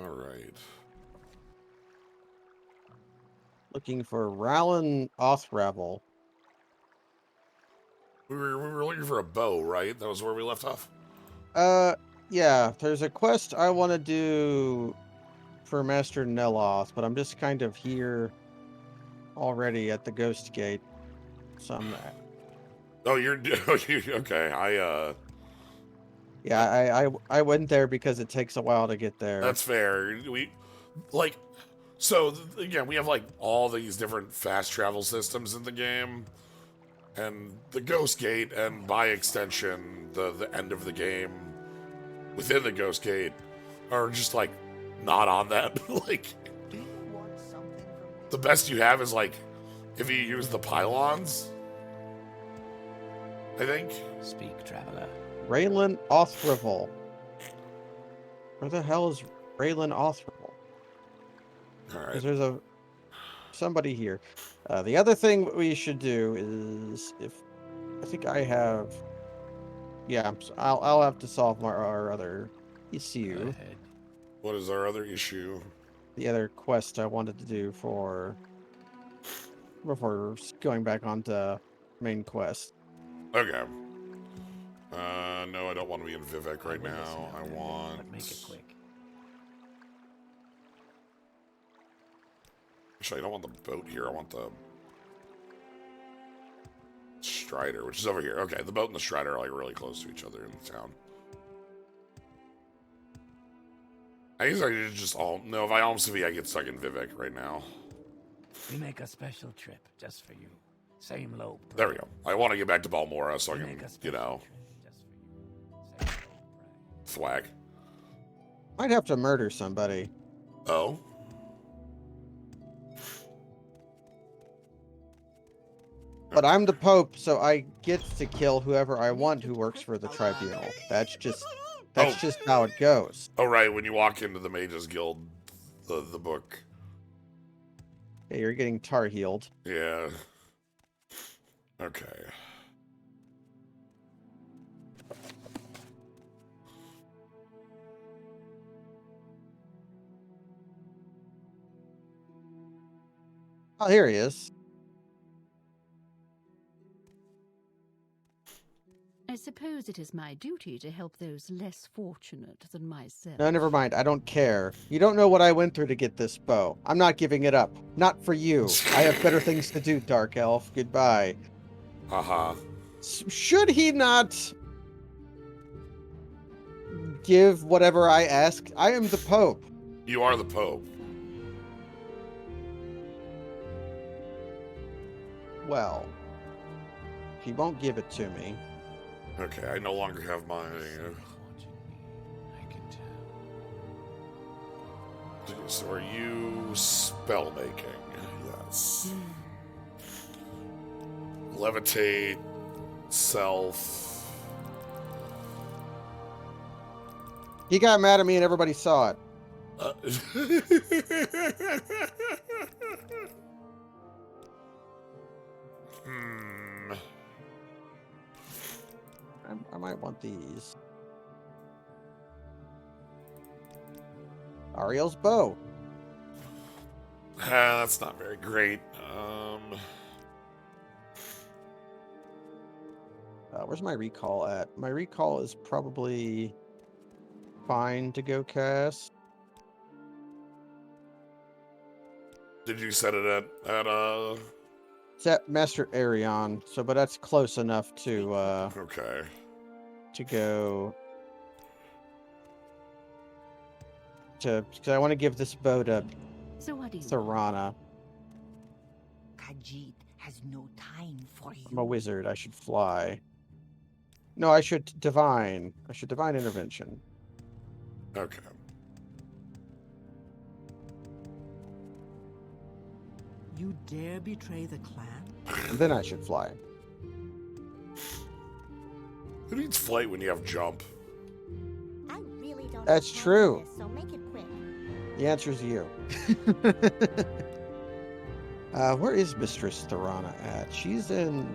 All right. Looking for Rowland Othravel. We were looking for a bow, right? That was where we left off. Yeah, there's a quest I want to do for Master Neloth, but I'm just kind of here already at the Ghost Gate. So I'm, Oh, you're okay. yeah, I I went there because it takes a while to get there. that's fair. We like so again, we have like all these different fast travel systems in the game, and the Ghost Gate, and by extension, the end of the game within the Ghost Gate, are just like not on that. Like Do you want something from me? the best you have is like if you use the pylons. I think. Speak, traveler. Raylan Othravel. Where the hell is Raylan Othravel? All right. Because there's somebody here. The other thing we should do is I think I have. Yeah, I'll have to solve our other Go issue. ahead. What is our other issue? The other quest I wanted to do before going back onto main quest. Okay. No, I don't want to be in Vivek right will listen now. I up, want. But make it quick. Actually, I don't want the boat here. I want the Strider, which is over here. Okay, the boat and the Strider are like really close to each other in the town. I guess I could just all no. If I almost I get stuck in Vivek right now. We make a special trip just for you. Same low price. There we go. I want to get back to Balmora so I We can, make a you special know, trip just for you. Same low price. thwag. Might have to murder somebody. Oh. But I'm the Pope, so I get to kill whoever I want who works for the tribunal. That's just how it goes. Oh right, when you walk into the Mages Guild, the book. Yeah, you're getting tar healed. Yeah. Okay. Oh, here he is. I suppose it is my duty to help those less fortunate than myself. No, never mind. I don't care. You don't know what I went through to get this bow. I'm not giving it up. Not for you. I have better things to do, Dark Elf. Goodbye. Haha. Should he not give whatever I ask? I am the Pope. You are the Pope. Well, he won't give it to me. Okay, I no longer have my. I can tell. So are you spell making? Yes. Levitate, self. He got mad at me and everybody saw it. I might want these. Ariel's bow. That's not very great. Where's my recall at? My recall is probably fine to go cast. Did you set it at It's at Master Arion, so but that's close enough to okay. to go to because I want to give this bow to So what do you want? Sarana. Khajiit has no time for you. I'm a wizard. I should fly. No, I should divine. I should divine intervention. Okay. You dare betray the clan? And then I should fly. Who needs flight when you have jump? I really don't That's have time true. for this, so make it quick. The answer is you. Where is Mistress Tharana at? She's in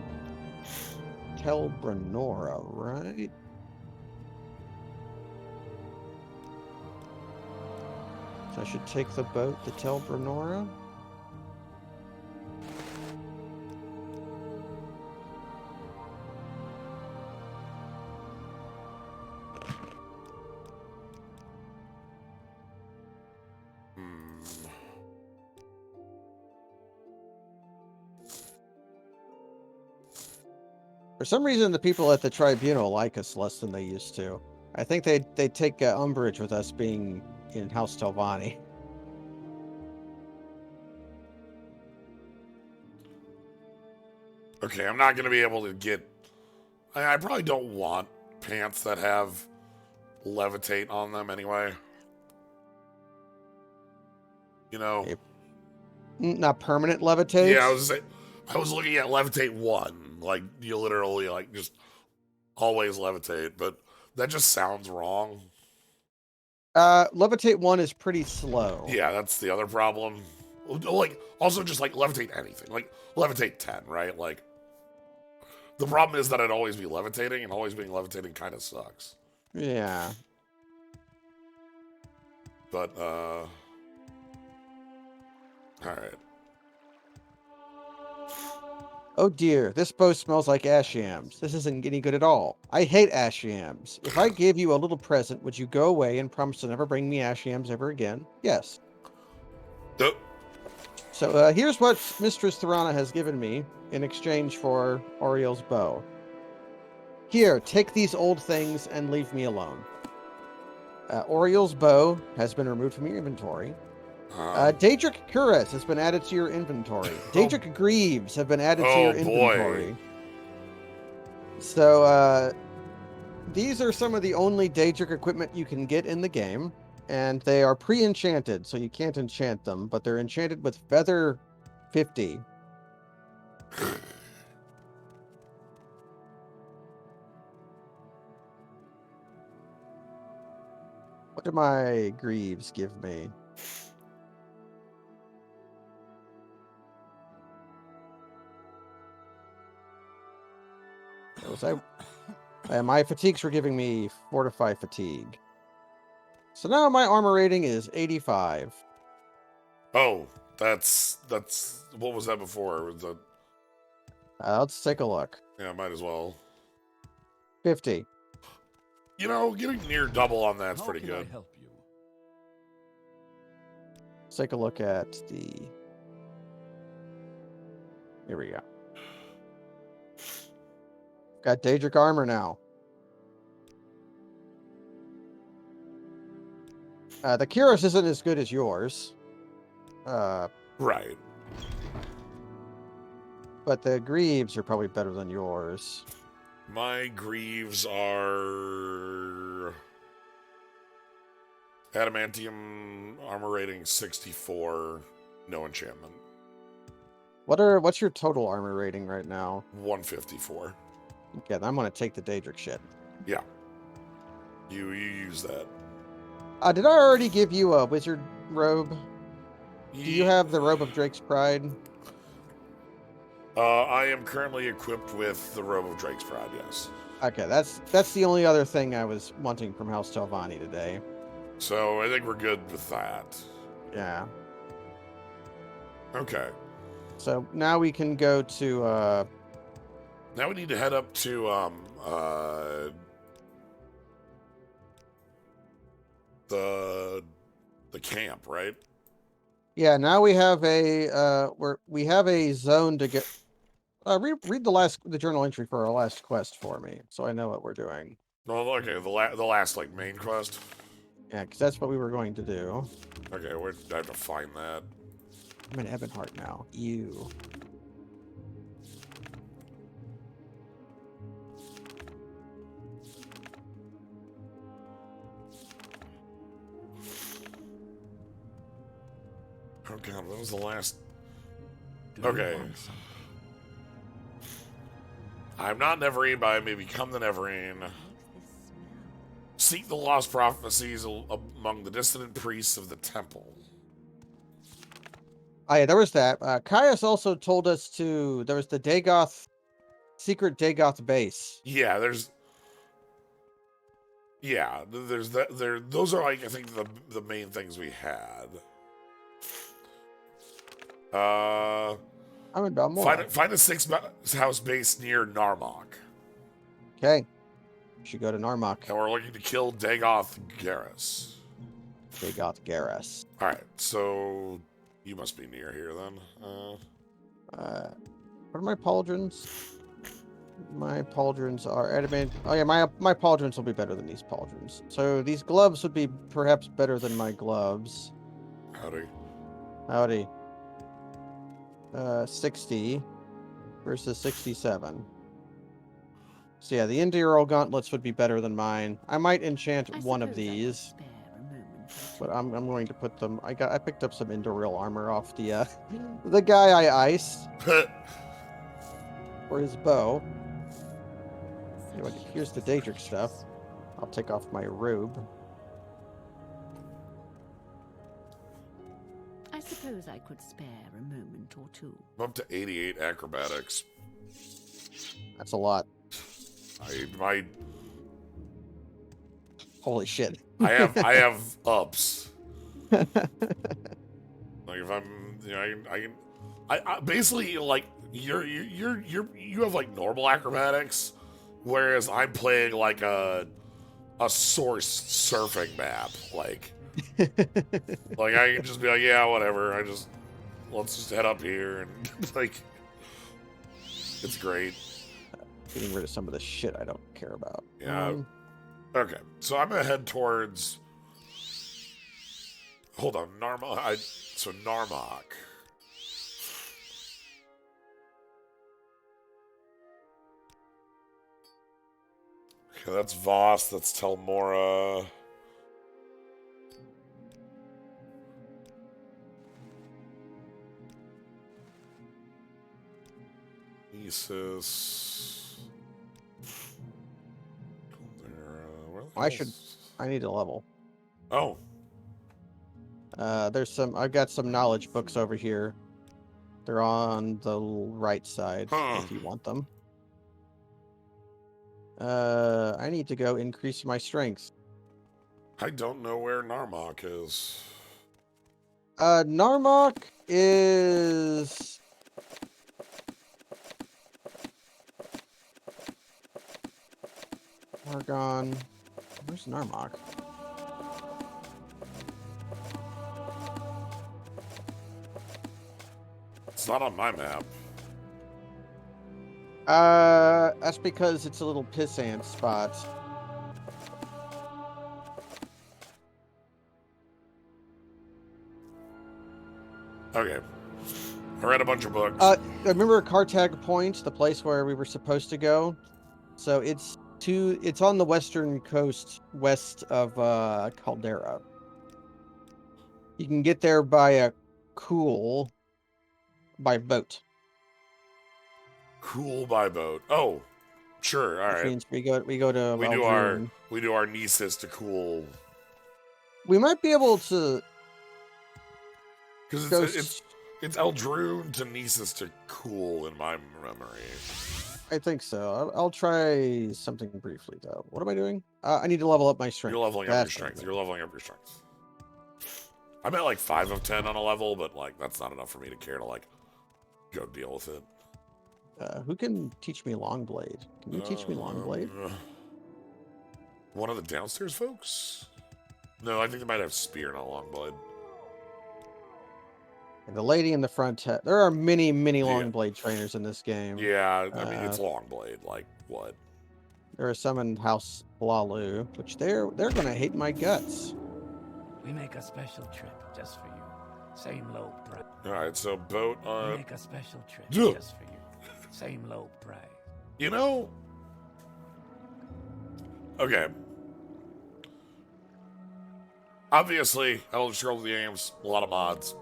Telbranora, right? So I should take the boat to tell Brenora. For some reason, the people at the tribunal like us less than they used to. I think they take umbrage with us being in House Telvanni. Okay, I'm not going to be able to get... I probably don't want pants that have levitate on them anyway. You know? Not permanent levitate? Yeah, I was looking at levitate 1. Like, you literally, like, just always levitate, but that just sounds wrong. Levitate 1 is pretty slow. Yeah, that's the other problem. Like, also just, like, levitate anything. Like, levitate 10, right? Like, the problem is that I'd always be levitating, and always being levitating kind of sucks. Yeah. But, alright. Oh dear, this boat smells like ash yams. This isn't any good at all. I hate ash yams. If I gave you a little present, would you go away and promise to never bring me ash yams ever again? Yes. Nope. So here's what Mistress Thorana has given me in exchange for Oriel's bow. Here, take these old things and leave me alone. Oriel's bow has been removed from your inventory. Daedric Cuirass has been added to your inventory. Daedric Greaves have been added to your inventory. So, these are some of the only Daedric equipment you can get in the game, and they are pre-enchanted, so you can't enchant them, but they're enchanted with Feather 50. What do my Greaves give me? My fatigues were giving me Fortify Fatigue. So now my armor rating is 85. Oh, that's what was that before? Was that... Let's take a look. Yeah, might as well. 50. You know, getting near double on that's pretty good. I help you? Let's take a look at the... Here we go. Got Daedric armor now. The Cuirass isn't as good as yours. Right. But the Greaves are probably better than yours. My Greaves are... Adamantium armor rating 64, no enchantment. What's your total armor rating right now? 154. Okay, then I'm gonna take the Daedric shit. Yeah. You use that. Did I already give you a wizard robe? Do you have the robe of Drake's Pride? I am currently equipped with the robe of Drake's Pride, yes. Okay, that's the only other thing I was wanting from House Telvanni today. So I think we're good with that. Yeah. Okay. So now we can go to Now we need to head up to the camp, right? yeah, now we have a we have a zone to get read the journal entry for our last quest for me, so I know what we're doing. Well, okay, the last like main quest. Yeah, because that's what we were going to do. Okay, I have to find that. I'm in Ebonheart now. You. Oh god, when was the last? Do you Okay. want some? I'm not Neverine, but I may become the Neverine. Seek the lost prophecies among the dissident priests of the temple. Oh yeah, there was that. Caius also told us there was the Dagoth, secret Dagoth base. Yeah, Yeah, there's that. Those are like I think the main things we had. I'm about more. Find a house base near Narmok, Okay. Should go to Narmak. and we're looking to kill Dagoth Garrus. Dagoth Garrus. All right, so you must be near here then. What are my pauldrons? My pauldrons are adamant. Oh yeah, my pauldrons will be better than these pauldrons. So these gloves would be perhaps better than my gloves. Howdy. Howdy. 60 versus 67. So yeah, the Endural gauntlets would be better than mine. I might enchant I one of suppose I could these, spare a moment or but two. I'm going to put them. I picked up some Endural armor off the the guy I iced for his bow. Anyway, here's the Daedric stuff. I'll take off my robe. I suppose I could spare a moment or two. I'm up to 88 acrobatics. That's a lot. I Holy shit. I have ups. Like if I'm, I basically like you have like normal acrobatics, whereas I'm playing like a source surfing map. Like I can just be like, yeah, whatever. Let's just head up here and like, it's great. Getting rid of some of the shit I don't care about. Yeah. Okay, so I'm gonna head towards. Hold on, Narmok. So Narmok. Okay, that's Voss. That's Telmora. Isis. I need a level. Oh, I've got some knowledge books over here. They're on the right side if you want them. I need to go increase my strength. I don't know where Narmok is. Narmok is Argon. Where's Narmok? It's not on my map. That's because it's a little pissant spot. Okay. I read a bunch of books. Remember Cartag Point, the place where we were supposed to go? So it's on the western coast, west of Caldera. You can get there by boat. Cool by boat. Oh, sure. All Which right. means we go to We do Eldrune. our Nisus to cool. We might be able to Because go. it's Eldrune to Nisus to cool in my memory. I think so. I'll try something briefly though. What am I doing? I need to level up my strength. You're leveling up That's your what I'm strength. doing. You're leveling up your strength. I'm at like 5 of 10 on a level, but like that's not enough for me to care to like go deal with it. Who can teach me Longblade? Can you teach me Longblade? One of the downstairs folks? No, I think they might have spear, not Longblade. And the lady in the front. There are many Yeah. Longblade trainers in this game. Yeah, I mean it's Longblade. Like what? There are some in House Blalu, which they're gonna hate my guts. We make a special trip just for you. Same low price. All right, so boat We on. make a special trip Ugh. just for you. Same low price. You know. Okay. Obviously, Elder Scrolls games, a lot of mods.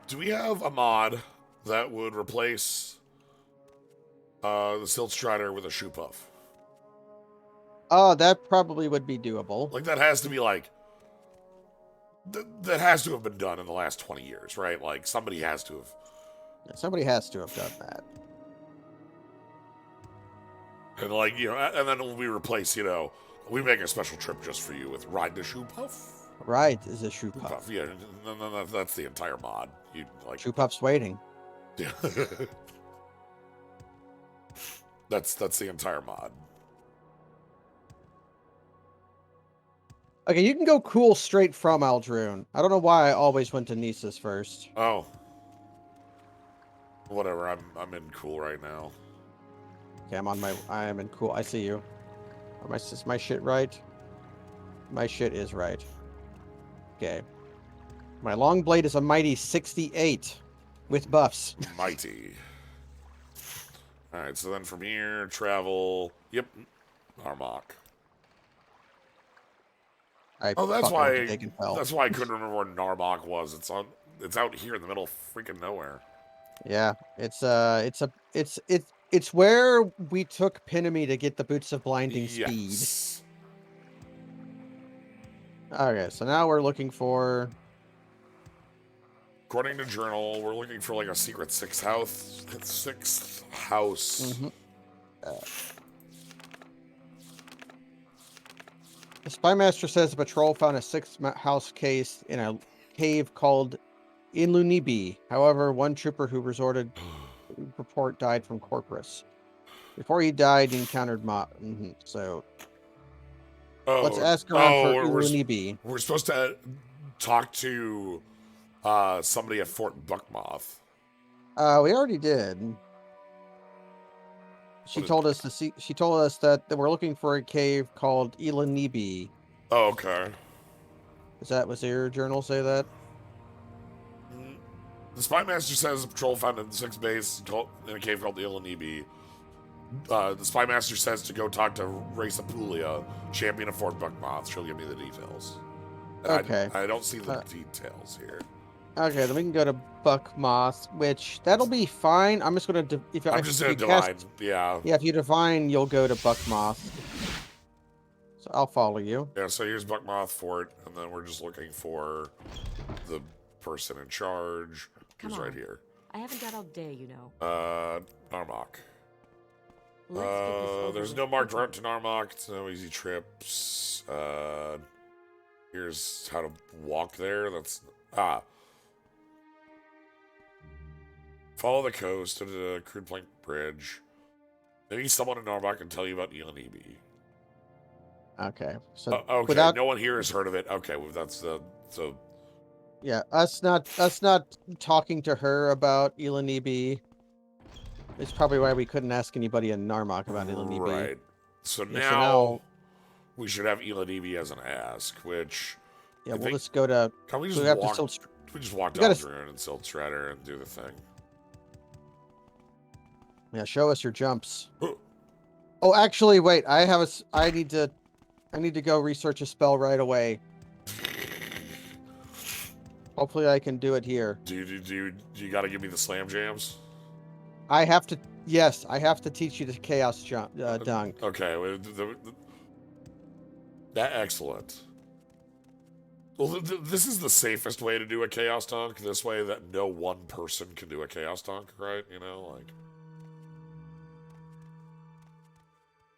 Do we have a mod that would replace the Silt Strider with a shoe puff? Oh, that probably would be doable. Like that has to be like that has to have been done in the last 20 years, right? Like somebody has to have. Somebody has to have done that. And like, and then we replace, we make a special trip just for you with ride to Shoe Puff. Right, is a shoe Shoe puff. Puff, yeah, no, that's the entire mod. You like Shoe puff's waiting. Yeah. That's the entire mod. Okay, you can go cool straight from Aldrune. I don't know why I always went to Nisus first. Oh. Whatever, I'm in cool right now. Okay, I am in cool. I see you. Is my shit right? My shit is right. Okay. My long blade is a mighty 68 with buffs. Mighty. Alright, so then from here, travel. Yep. Armok. That's why I couldn't remember where Narmok was. It's out here in the middle of freaking nowhere. Yeah, it's where we took Pinami to get the boots of blinding speed. Okay, so now we're looking for. According to Journal, we're looking for like a secret sixth house. Mm-hmm. The Spymaster says the patrol found a sixth house case in a cave called Ilunibi. However, one trooper who report died from Corpus. Before he died, he encountered So let's ask around for Ilunibi. We're supposed to talk to somebody at Fort Buckmoth. We already did. She told us that we're looking for a cave called Ilunibi. Oh, okay. Was your journal say that? The Spymaster says the patrol found in the 6th base in a cave called the Ilunibi. The Spymaster says to go talk to Raisa Puglia, champion of Fort Buckmoth. She'll give me the details. Okay. I don't see the details here. Okay, then we can go to Buckmoth, which that'll be fine. I'm just gonna divine. Yeah. Yeah, if you divine, you'll go to Buckmoth. So I'll follow you. Yeah. So here's Buckmoth Fort, and then we're just looking for the person in charge. Come who's on. Right here. I haven't got all day, you know. Narmok. Let's get this over There's with. no marked route to Narmok. It's no easy trips. Here's how to walk there. Follow the coast to the crude plank bridge. Maybe someone in Narmok can tell you about Ilunibi. Okay. So okay. No one here has heard of it. Okay, well, so. Yeah, us not talking to her about Ilunibi. It's probably why we couldn't ask anybody in Narmok about Ilunibi. Right. So now we should have Ilunibi as an ask, which. Yeah, we'll just go to. Can we just we just walk to Aldrune and Silt Shredder and do the thing? Yeah, show us your jumps. Oh, actually, wait. I need to go research a spell right away. Hopefully, I can do it here. Do you got to give me the slam jams? I have to teach you the chaos dunk. Okay, that excellent. Well, this is the safest way to do a chaos dunk. This way, that no one person can do a chaos dunk, right?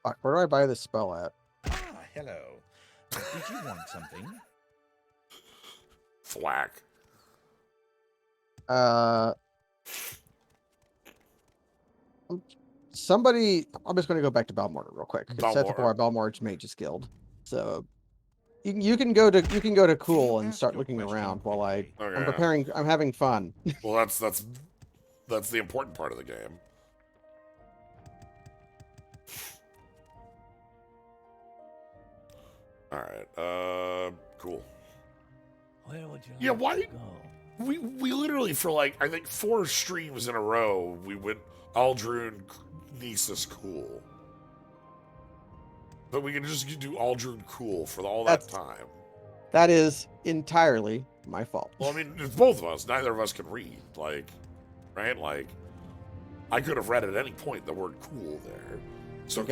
Fuck, where do I buy this spell at? Ah, hello. Did you want something? Thwack. Somebody. I'm just going to go back to Balmortar real quick. It's at the Balmortar's Mages Guild. So you can go to Cool and start looking around while I'm preparing. I'm having fun. Well, that's the important part of the game. All right. Cool. Where would you Yeah, like why? to go? We literally for like I think 4 streams in a row we went Aldrune, Nisus, Cool. But we can just do Aldrune, Cool for all that time. That is entirely my fault. Well, I mean, it's both of us. Neither of us can read. Right? I could have read at any point the word "cool" there. So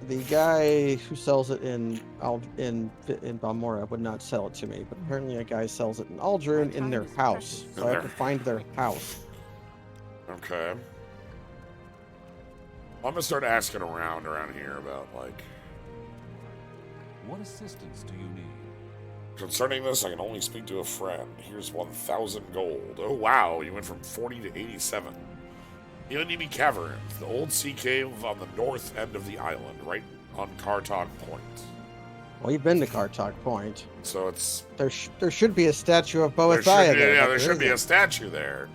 the guy who sells it in Balmora would not sell it to me, but apparently a guy sells it in Aldrune in their house. So I have to find their house. Okay. I'm gonna start asking around here about, like... What assistance do you need? Concerning this, I can only speak to a friend. Here's 1,000 gold. Oh, wow. You went from 40 to 87. Inunimi Caverns, the old sea cave on the north end of the island, right on Kartok Point. Well, you've been to Kartok Point. So it's... There should be a statue of there Boethia should, there. yeah, but there should be isn't. a statue there.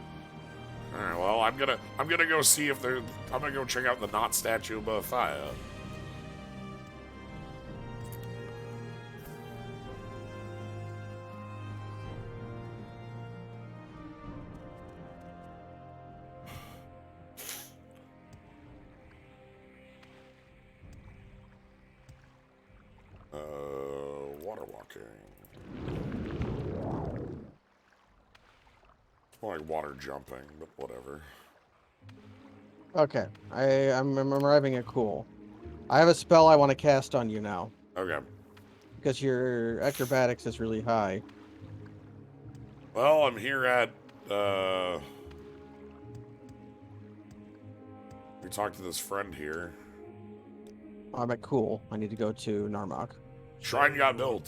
All right, well, I'm gonna go see if there... I'm gonna go check out the not statue of Boethia. Water walking. It's more like water jumping, but whatever. Okay, I'm arriving at cool. I have a spell I want to cast on you now. Okay. Because your acrobatics is really high. Well, I'm here at, we talked to this friend here. I'm at cool. I need to go to Narmak. Shrine got built.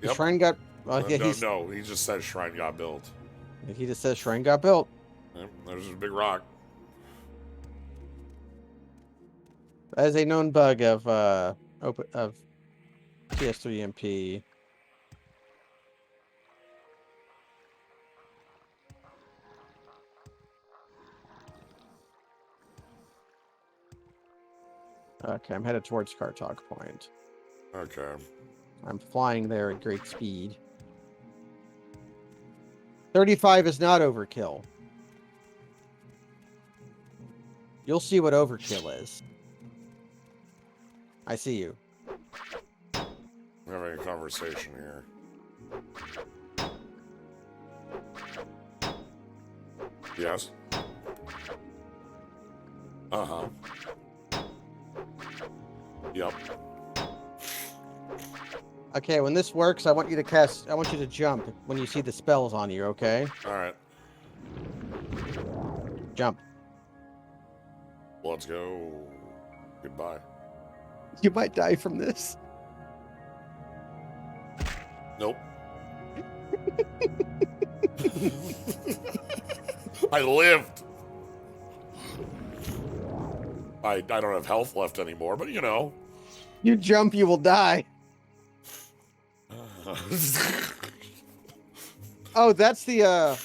The Yep. shrine got... No, he just said shrine got built. He just says shrine got built. Yep, there's a big rock. That is a known bug of PS3MP. Okay, I'm headed towards Kartok Point. Okay. I'm flying there at great speed. 35 is not overkill. You'll see what overkill is. I see you. We're having a conversation here. Yes? Uh-huh. Yep. Okay, when this works, I want you to jump when you see the spells on you, okay? Alright. Jump. Let's go. Goodbye. You might die from this. Nope. I lived. I don't have health left anymore, but you know. You jump, you will die. Oh, that's the I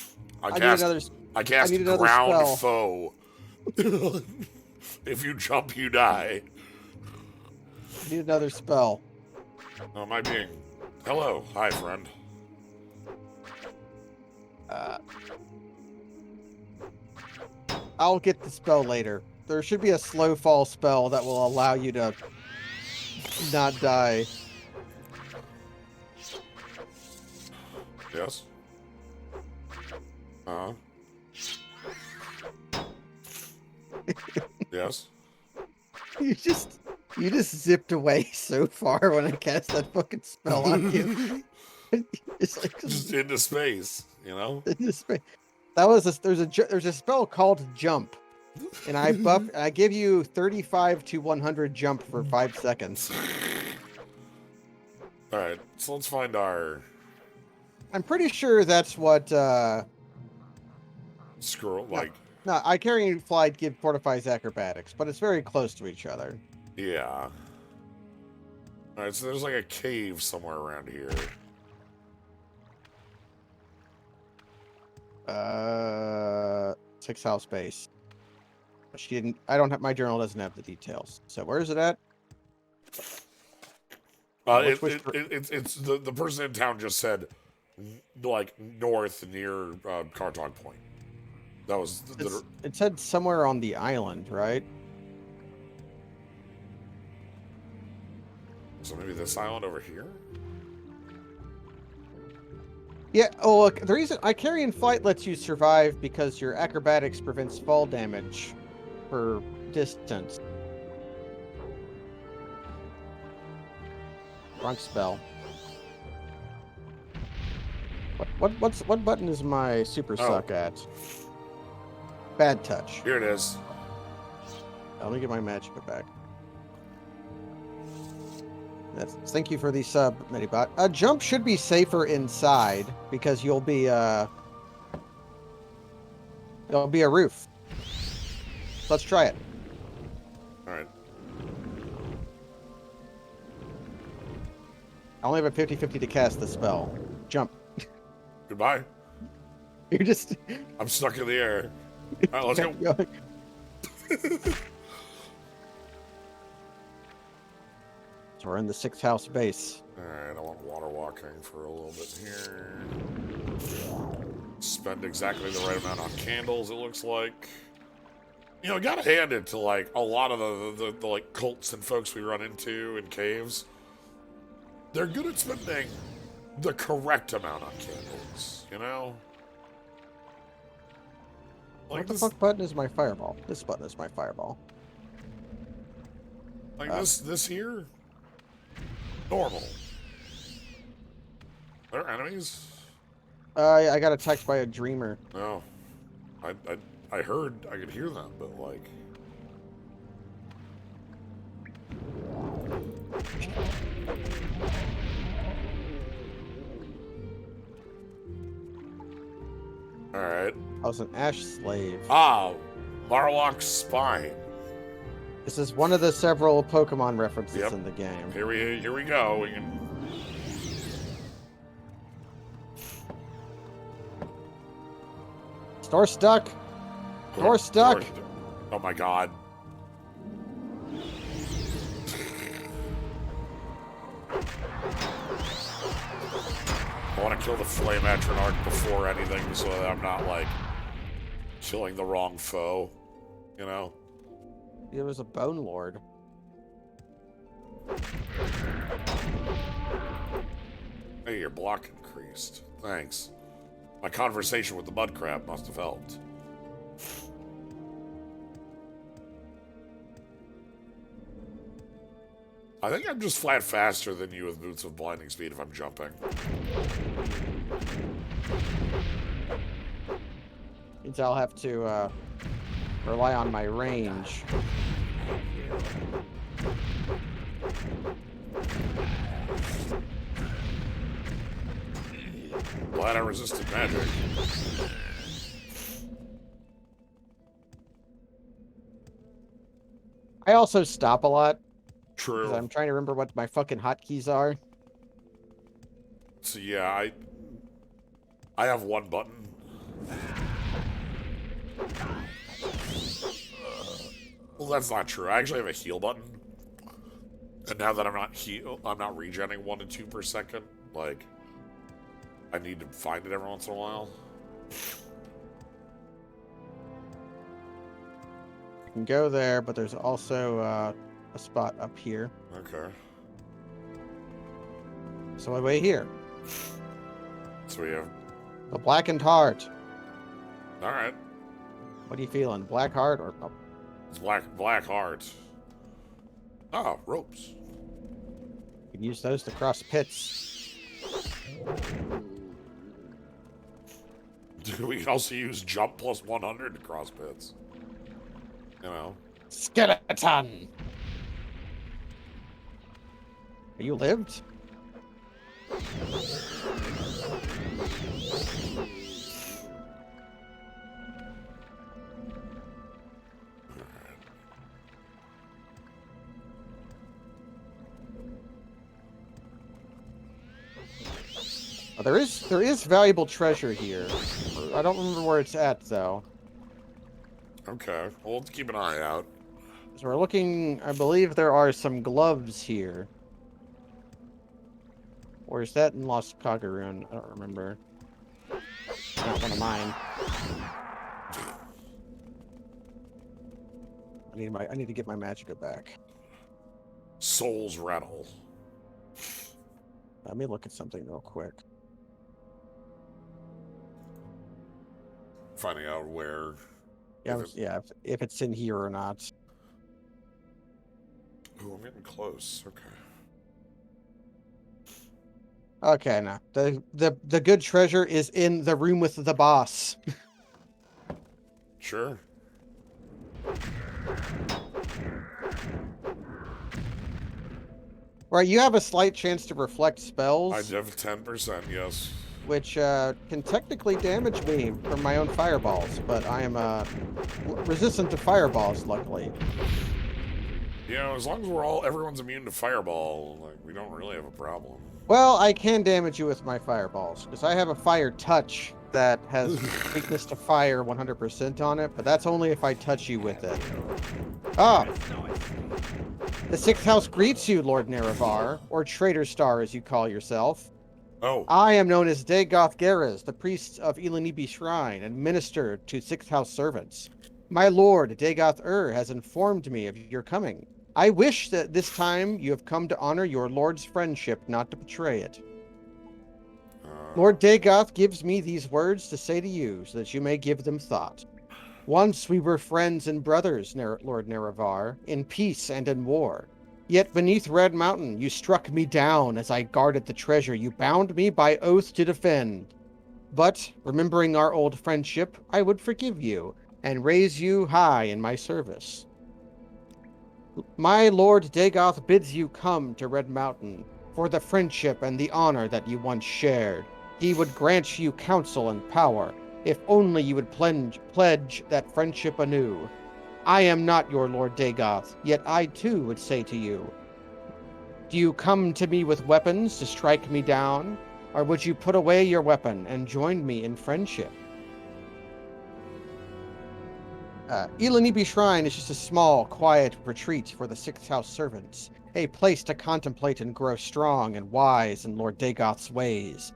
need another ground spell. foe. If you jump, you die. I need another spell. Oh, am I being... Hello. Hi, friend. I'll get the spell later. There should be a slow fall spell that will allow you to not die. Yes? Uh-huh. Yes? You just zipped away so far when I cast that fucking spell on you. It's like Just into space, you know? into space. That was there's a spell called jump, and I give you 35 to 100 jump for 5 seconds. All right, so let's find our I'm pretty sure that's what. scroll. Like, No, I carry and fly give fortifies acrobatics, but it's very close to each other. yeah. All right, so there's like a cave somewhere around here. 6 house base. She didn't. I don't have my journal. Doesn't have the details. So where is it at? It's the person in town just said, like, north near Kartok Point. That was It said somewhere on the island, right? So maybe this island over here. Yeah. Oh, look. The reason Icarian Flight lets you survive because your acrobatics prevents fall damage for distance. Wrong spell. What button is my super suck at? Bad touch. Here it is. Let me get my magic back. Thank you for the sub, Medibot. A jump should be safer inside because you'll be there'll be a roof. Let's try it. All right. I only have a 50-50 to cast the spell. Jump. Goodbye. You're just... I'm stuck in the air. All right, let's go. So we're in the 6th house base. Alright, I want water walking for a little bit here. Spend exactly the right amount on candles, it looks like. You know, I gotta hand it to, like, a lot of the like, cults and folks we run into in caves. They're good at spending the correct amount on candles, you know? Like What the this, fuck button is my fireball? This button is my fireball. like this here? Normal. Are there enemies? I got attacked by a dreamer. No. I heard, I could hear them, but like... Alright. I was an ash slave. Ah, Marlock's spine. This is one of the several Pokemon references Yep. in the game. Here we go. We can... Store stuck! Door stuck! Oh my god. I want to kill the Flame Atronach before anything so that I'm not, like, killing the wrong foe. You know? It was a Bone Lord. Hey, your block increased. Thanks. My conversation with the mud crab must have helped. I think I'm just flat faster than you with boots of blinding speed if I'm jumping. Means I'll have to rely on my range. Glad I resisted magic. I also stop a lot. True. Because I'm trying to remember what my fucking hotkeys are. So yeah, I have one button. Well, that's not true. I actually have a heal button. And now that I'm not regenning 1 to 2 per second, like, I need to find it every once in a while. I can go there, but there's also a spot up here. Okay. So I wait here. So we have... The Blackened Heart. Alright. What are you feeling? Black Heart or... Oh, It's black heart. Oh, ropes. you can use those to cross pits. We can also use jump plus 100 to cross pits. You know. Skeleton! You lived? Oh, there is valuable treasure here. I don't remember where it's at though. Okay. Well, let's keep an eye out. So we're looking. I believe there are some gloves here. Or is that in Lost Kagaroon? I don't remember. Not one of mine. I need to get my magicka back. Soul's Rattle. Let me look at something real quick. Finding out where... Yeah, if it's in here or not. Ooh, I'm getting close. Okay. Okay, no. The good treasure is in the room with the boss. Sure. Right, you have a slight chance to reflect spells, I have 10%, yes. which can technically damage me from my own fireballs, but I am resistant to fireballs, luckily. You know, as long as everyone's immune to fireball, like, we don't really have a problem. Well, I can damage you with my fireballs, because I have a fire touch that has weakness to fire 100% on it, but that's only if I touch you with it. Ah! The sixth house greets you, Lord Nerevar, or Traitor Star as you call yourself. Oh, I am known as Dagoth Geras, the priest of Ilanibi Shrine, and minister to sixth house servants. My lord, Dagoth has informed me of your coming. I wish that this time you have come to honor your lord's friendship, not to betray it. Lord Dagoth gives me these words to say to you, so that you may give them thought. Once we were friends and brothers, Lord Nerevar, in peace and in war. Yet beneath Red Mountain you struck me down as I guarded the treasure you bound me by oath to defend. But, remembering our old friendship, I would forgive you, and raise you high in my service. My lord Dagoth bids you come to Red Mountain, for the friendship and the honor that you once shared. He would grant you counsel and power, if only you would pledge that friendship anew. I am not your Lord Dagoth, yet I too would say to you, do you come to me with weapons to strike me down, or would you put away your weapon and join me in friendship? Ilanibi Shrine is just a small, quiet retreat for the Sixth House servants, a place to contemplate and grow strong and wise in Lord Dagoth's ways.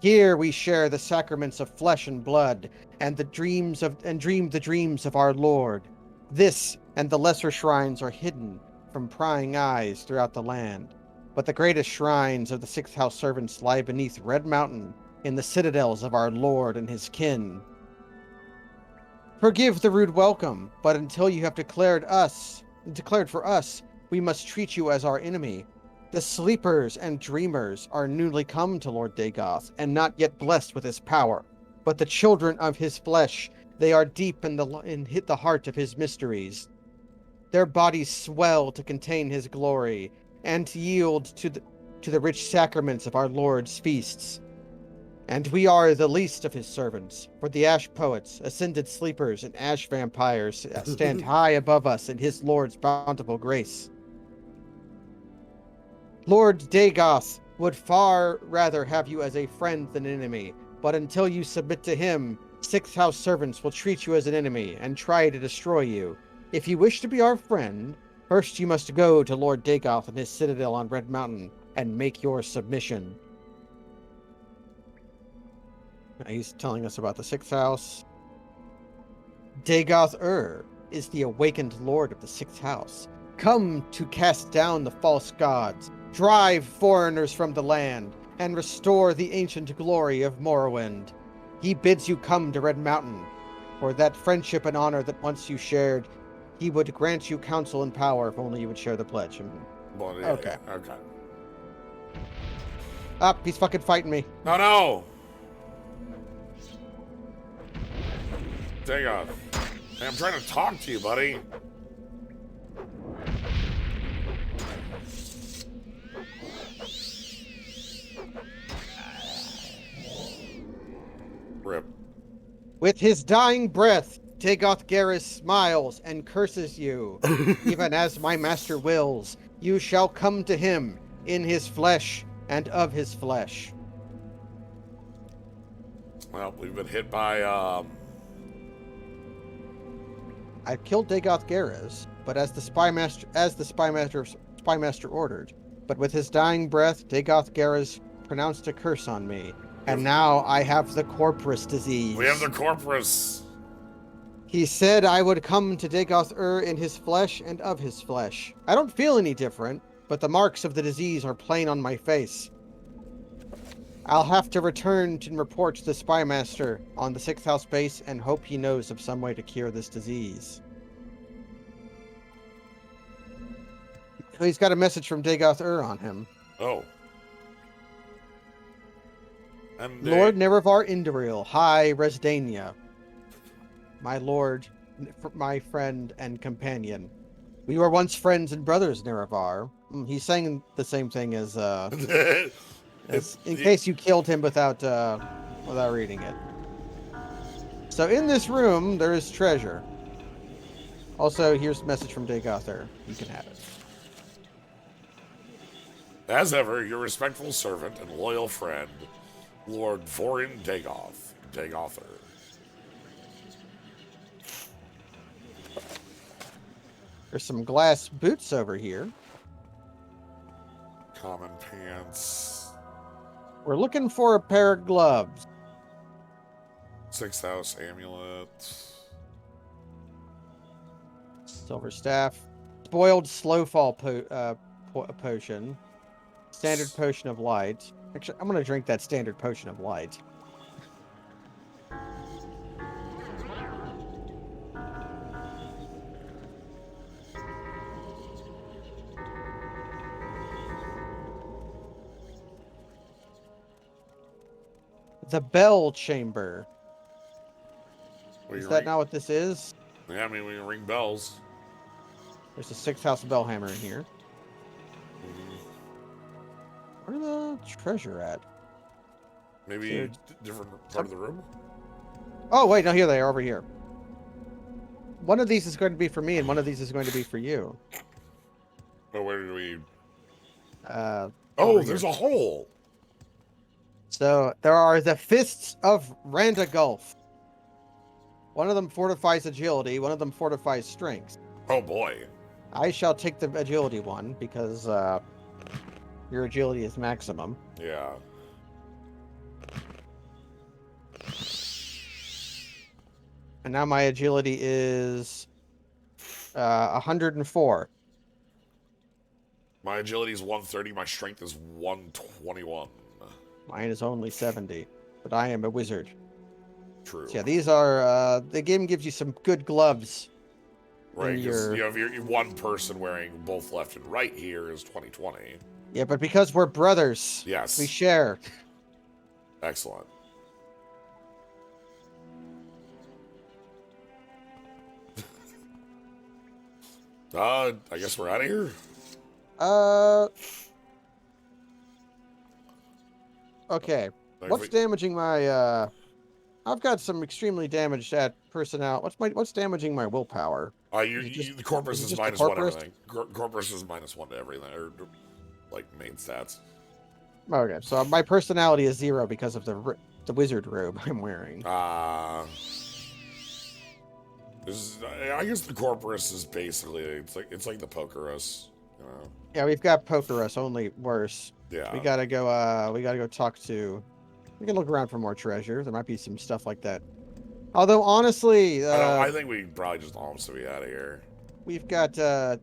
Here we share the sacraments of flesh and blood, and dream the dreams of our Lord. This and the lesser shrines are hidden from prying eyes throughout the land, but the greatest shrines of the Sixth House servants lie beneath Red Mountain, in the citadels of our Lord and his kin. Forgive the rude welcome, but until you have declared for us, we must treat you as our enemy. The sleepers and dreamers are newly come to Lord Dagoth, and not yet blessed with his power. But the children of his flesh, they are deep hit the heart of his mysteries. Their bodies swell to contain his glory, and to yield to the rich sacraments of our Lord's feasts. And we are the least of his servants, for the ash poets, ascended sleepers, and ash vampires stand high above us in his Lord's bountiful grace. Lord Dagoth would far rather have you as a friend than an enemy, but until you submit to him, Sixth House servants will treat you as an enemy and try to destroy you. If you wish to be our friend, first you must go to Lord Dagoth and his citadel on Red Mountain and make your submission. He's telling us about the Sixth House. Dagoth is the awakened lord of the Sixth House, come to cast down the false gods, drive foreigners from the land, and restore the ancient glory of Morrowind. He bids you come to Red Mountain, for that friendship and honor that once you shared. He would grant you counsel and power if only you would share the pledge. well, yeah, Okay. Okay. Up, he's fucking fighting me. Oh, no! Dagoth. Hey, I'm trying to talk to you, buddy. Rip. With his dying breath, Dagoth Geras smiles and curses you. Even as my master wills, you shall come to him in his flesh and of his flesh. Well, we've been hit by, I've killed Dagoth Geras, but as the spymaster ordered. But with his dying breath, Dagoth Geras pronounced a curse on me. And now I have the Corpus disease. we have the Corpus. He said I would come to Dagoth in his flesh and of his flesh. I don't feel any different, but the marks of the disease are plain on my face. I'll have to return to report to the spymaster on the Sixth House base and hope he knows of some way to cure this disease. He's got a message from Dagoth on him. Oh. And Lord Nerevar Induril, High Resdania. My lord, my friend and companion. We were once friends and brothers, Nerevar. He's saying the same thing as in case you killed him without reading it. So in this room, there is treasure. Also, here's a message from Dagother. You can have it. As ever, your respectful servant and loyal friend, Lord Vorin Dagother. There's some glass boots over here. Common pants. We're looking for a pair of gloves. 6th house amulet. Silver staff. Spoiled slowfall potion. Standard potion of light. Actually, I'm going to drink that standard potion of light. The bell chamber. Is that not what this is? Yeah, I mean, we can ring bells. There's a 6th house bell hammer in here. Where's the treasure at? Maybe different part of the room? Oh, wait, no, here they are, over here. One of these is going to be for me, and one of these is going to be for you. Oh, where do we... Oh, there's a hole! So, there are the Fists of Randagulf. One of them fortifies agility, one of them fortifies strength. Oh, boy. I shall take the agility one, because your agility is maximum. Yeah. And now my agility is 104. My agility is 130, my strength is 121. Mine is only 70, but I am a wizard. True. So yeah, these are, the game gives you some good gloves. Right, because you have your one person wearing both left and right here is 2020. Yeah, but because we're brothers, yes, we share. Excellent. I guess we're out of here. Okay. What's damaging my? I've got some extremely damaged at personnel. What's damaging my willpower? The corpus is -1 everything. Corpus is -1 to everything, or like main stats. Okay, so my personality is 0 because of the wizard robe I'm wearing. I guess the corpus is basically it's like the pokerus, you know. Yeah, we've got pokerus, only worse. Yeah. We gotta go talk to. We can look around for more treasure. There might be some stuff like that. Although honestly, I think we probably just almost to be out of here. We've got. I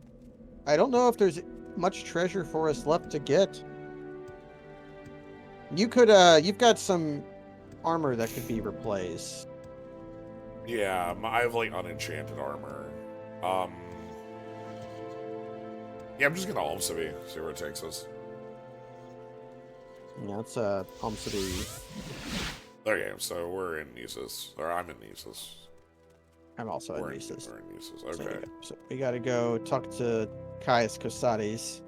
don't know if there's much treasure for us left to get. You could. You've got some armor that could be replaced. Yeah, I have like unenchanted armor. Yeah, I'm just gonna Alm City, see where it takes us. Yeah, it's Alm City. Okay, so we're in Nisus, or I'm in Nisus. I'm also in Nisus. We're in Nisus. Okay. So we gotta go talk to Caius Cosades.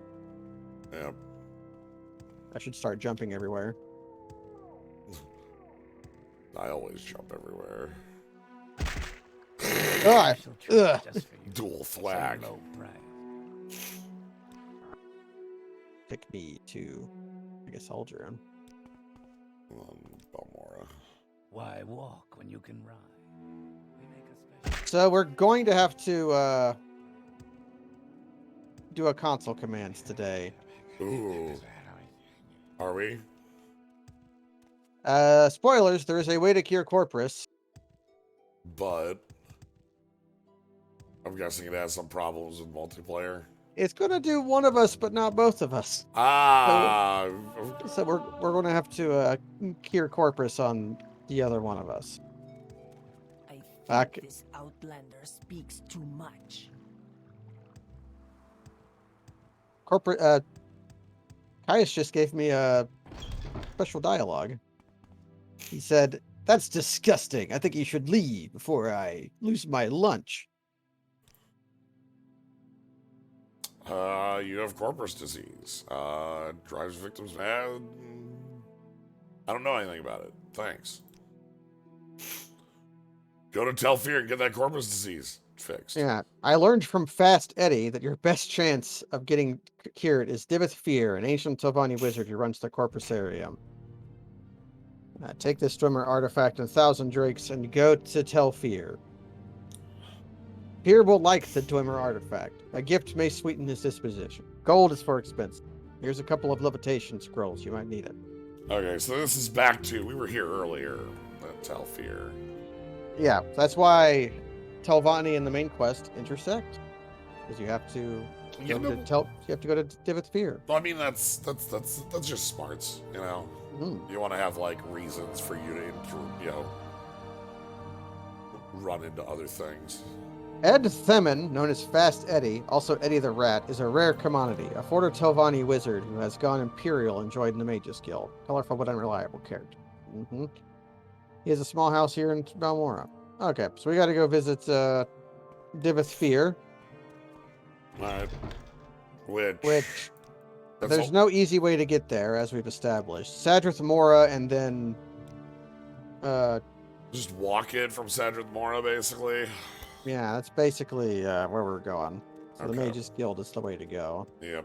Yep. I should start jumping everywhere. I always jump everywhere. Ugh. Dual thwack. Pick me to, I guess, Aldrin. Balmora. Why walk when you can ride? We make a special... So we're going to have to do a console commands today. Ooh. Are we? Spoilers, there is a way to cure Corpus. But I'm guessing it has some problems with multiplayer. It's gonna do one of us, but not both of us. So we're gonna have to cure Corpus on the other one of us. I think this outlander speaks too much. Caius just gave me a special dialogue. He said, "That's disgusting. I think you should leave before I lose my lunch." You have corpus disease. Drives victims mad. I don't know anything about it. Thanks. Go to Telfear and get that corpus disease fixed. Yeah, I learned from Fast Eddie that your best chance of getting cured is Divith Fear, an ancient Tovani wizard who runs the Corpusarium. Take this Dwemer artifact and 1,000 drakes and go to Telfear. Fear will like the Dwemer artifact. A gift may sweeten his disposition. Gold is for expensive. Here's a couple of levitation scrolls. You might need it. Okay, so this is back to... We were here earlier at Telfear. Yeah, that's why and the main quest intersect. Because you have to You go know, to you have to go to Divith Fear. I mean, that's just smarts, you know? Mm-hmm. You want to have, like, reasons for you to, you know, run into other things. Ed Themin, known as Fast Eddie, also Eddie the Rat, is a rare commodity, a Forder Tovani wizard who has gone imperial and joined the Mages Guild. Colorful but unreliable character. Mm-hmm. He has a small house here in Balmora. Okay, so we got to go visit Divith Fear. Alright. Which That's there's all- no easy way to get there, as we've established. Sadrith Mora and then... Just walk in from Sadrith Mora, basically. yeah, that's basically where we're going. So the Okay. Mages Guild is the way to go. Yep.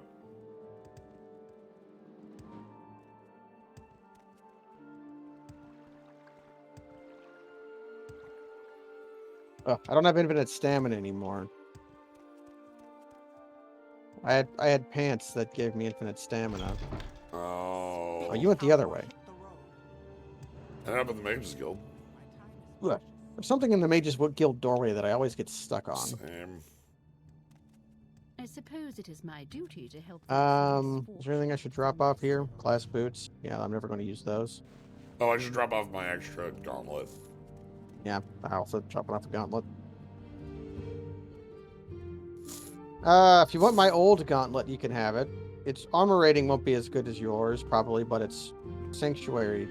Oh, I don't have infinite stamina anymore. I had pants that gave me infinite stamina. Oh. Oh, you went the other way. I ended up in the Mages Guild. Look, there's something in the Mages Guild doorway that I always get stuck on. Same. I suppose it is my duty to help. those less Is there anything I should drop off here? Class boots. Yeah, I'm never going to use those. Oh, I should drop off my extra gauntlet. Yeah, I also dropping off a gauntlet. If you want my old gauntlet, you can have it. Its armor rating won't be as good as yours, probably, but it's sanctuary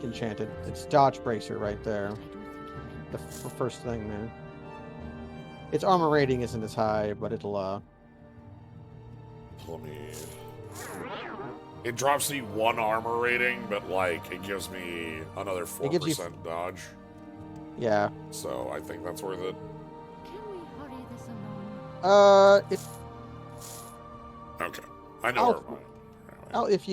enchanted. It's dodge bracer right there. The first thing there. Its armor rating isn't as high, but it'll Let me... It drops me 1 armor rating, but, like, it gives me another 4% gives you dodge. yeah. So I think that's worth it. Can we hurry this along? If Okay. I know where mine. if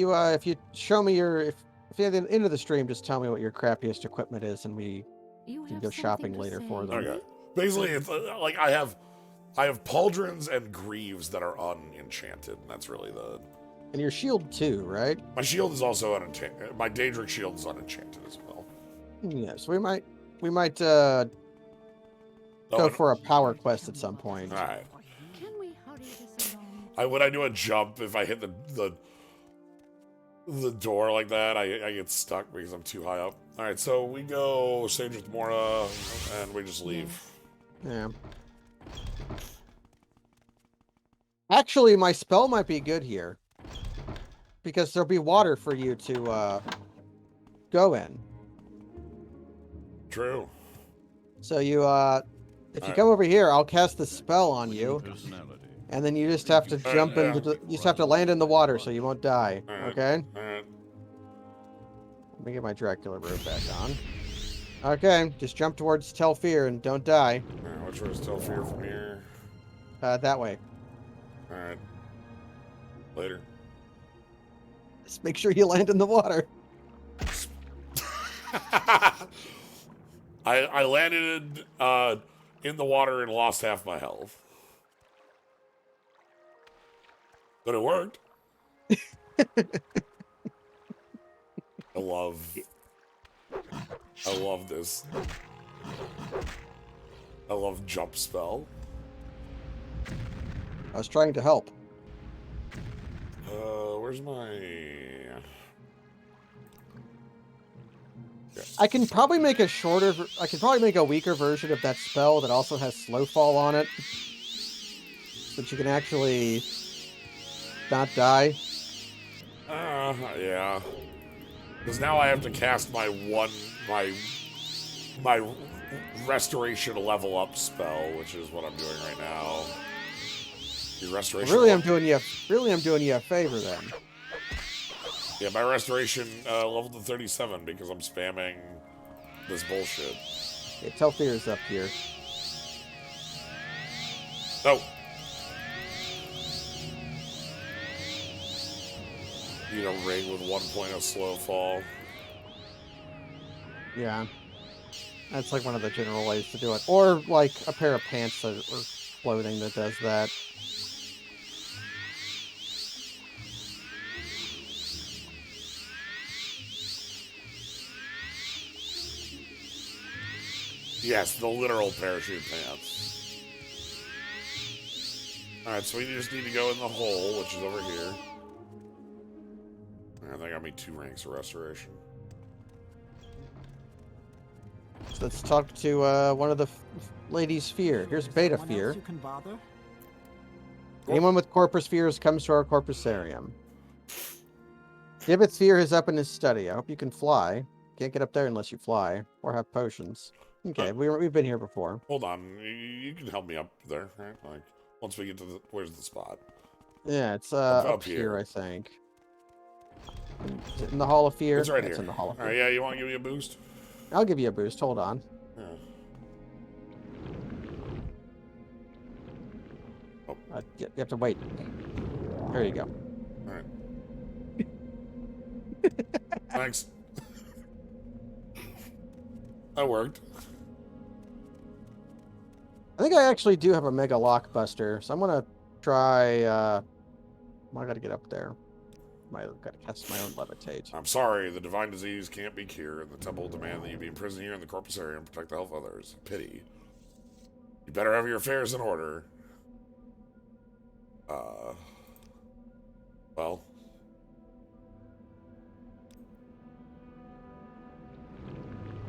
you show me your if at the end of the stream, just tell me what your crappiest equipment is, and we You can have go shopping something to later say? for them. Okay. Basically, it's like I have pauldrons and greaves that are unenchanted, and that's really the... And your shield too, right? My shield is also unenchanted. My Daedric shield is unenchanted as well. Yes, we might go for a power quest at some point. Alright. Can we hurry this along? When I do a jump, if I hit the door like that, I get stuck because I'm too high up. Alright, so we go Sadrith Mora, and we just leave. Yeah. Actually, my spell might be good here. Because there'll be water for you to go in. True. So you if you come over here, I'll cast the spell on you. Personality. And then you just have to jump yeah. into the, you just have to land in the water so you won't die. Alright. Okay? Alright. Let me get my Dracula robe back on. Okay, just jump towards Telfear and don't die. Alright, which way is Telfear from here? That way. Alright. Later. Just make sure you land in the water. I landed in the water and lost half my health. But it worked. I love this. I love jump spell. I was trying to help. Where's my... I can probably make a I can probably make a weaker version of that spell that also has slow fall on it. So that you can actually not die. Yeah. Because now I have to cast my restoration level up spell, which is what I'm doing right now. Your restoration. Really, I'm doing you a favor then. Yeah, my restoration leveled to 37 because I'm spamming this bullshit. Yeah, Telthier's up here. Oh. Need a ring with 1 point of slow fall. Yeah. That's like one of the general ways to do it. Or like a pair of pants or clothing that does that. Yes, the literal parachute pants. Alright, so we just need to go in the hole, which is over here. I think I got me 2 ranks of restoration. So let's talk to one of the ladies' fear. Here's Beta Fear. Anyone with Corpus Fears comes to our Corpusarium. Gibbet's Fear is up in his study. I hope you can fly. Can't get up there unless you fly or have potions. Okay, we've been here before. Hold on, you can help me up there, right? Like, once we get to where's the spot? Yeah, it's up here, I think. Is it in the Hall of Fear? It's right Yeah, here. It's in the Hall of Fear. Alright, yeah, you want to give me a boost? I'll give you a boost. Hold on. Yeah. Oh. You have to wait. There you go. Alright. Thanks. That worked. I think I actually do have a Mega Lockbuster, so I'm gonna try. I gotta get up there. I gotta cast my own levitate. I'm sorry, the divine disease can't be cured, and the temple will demand that you be imprisoned here in the Corpusarium and protect the health of others. Pity. You better have your affairs in order. Well.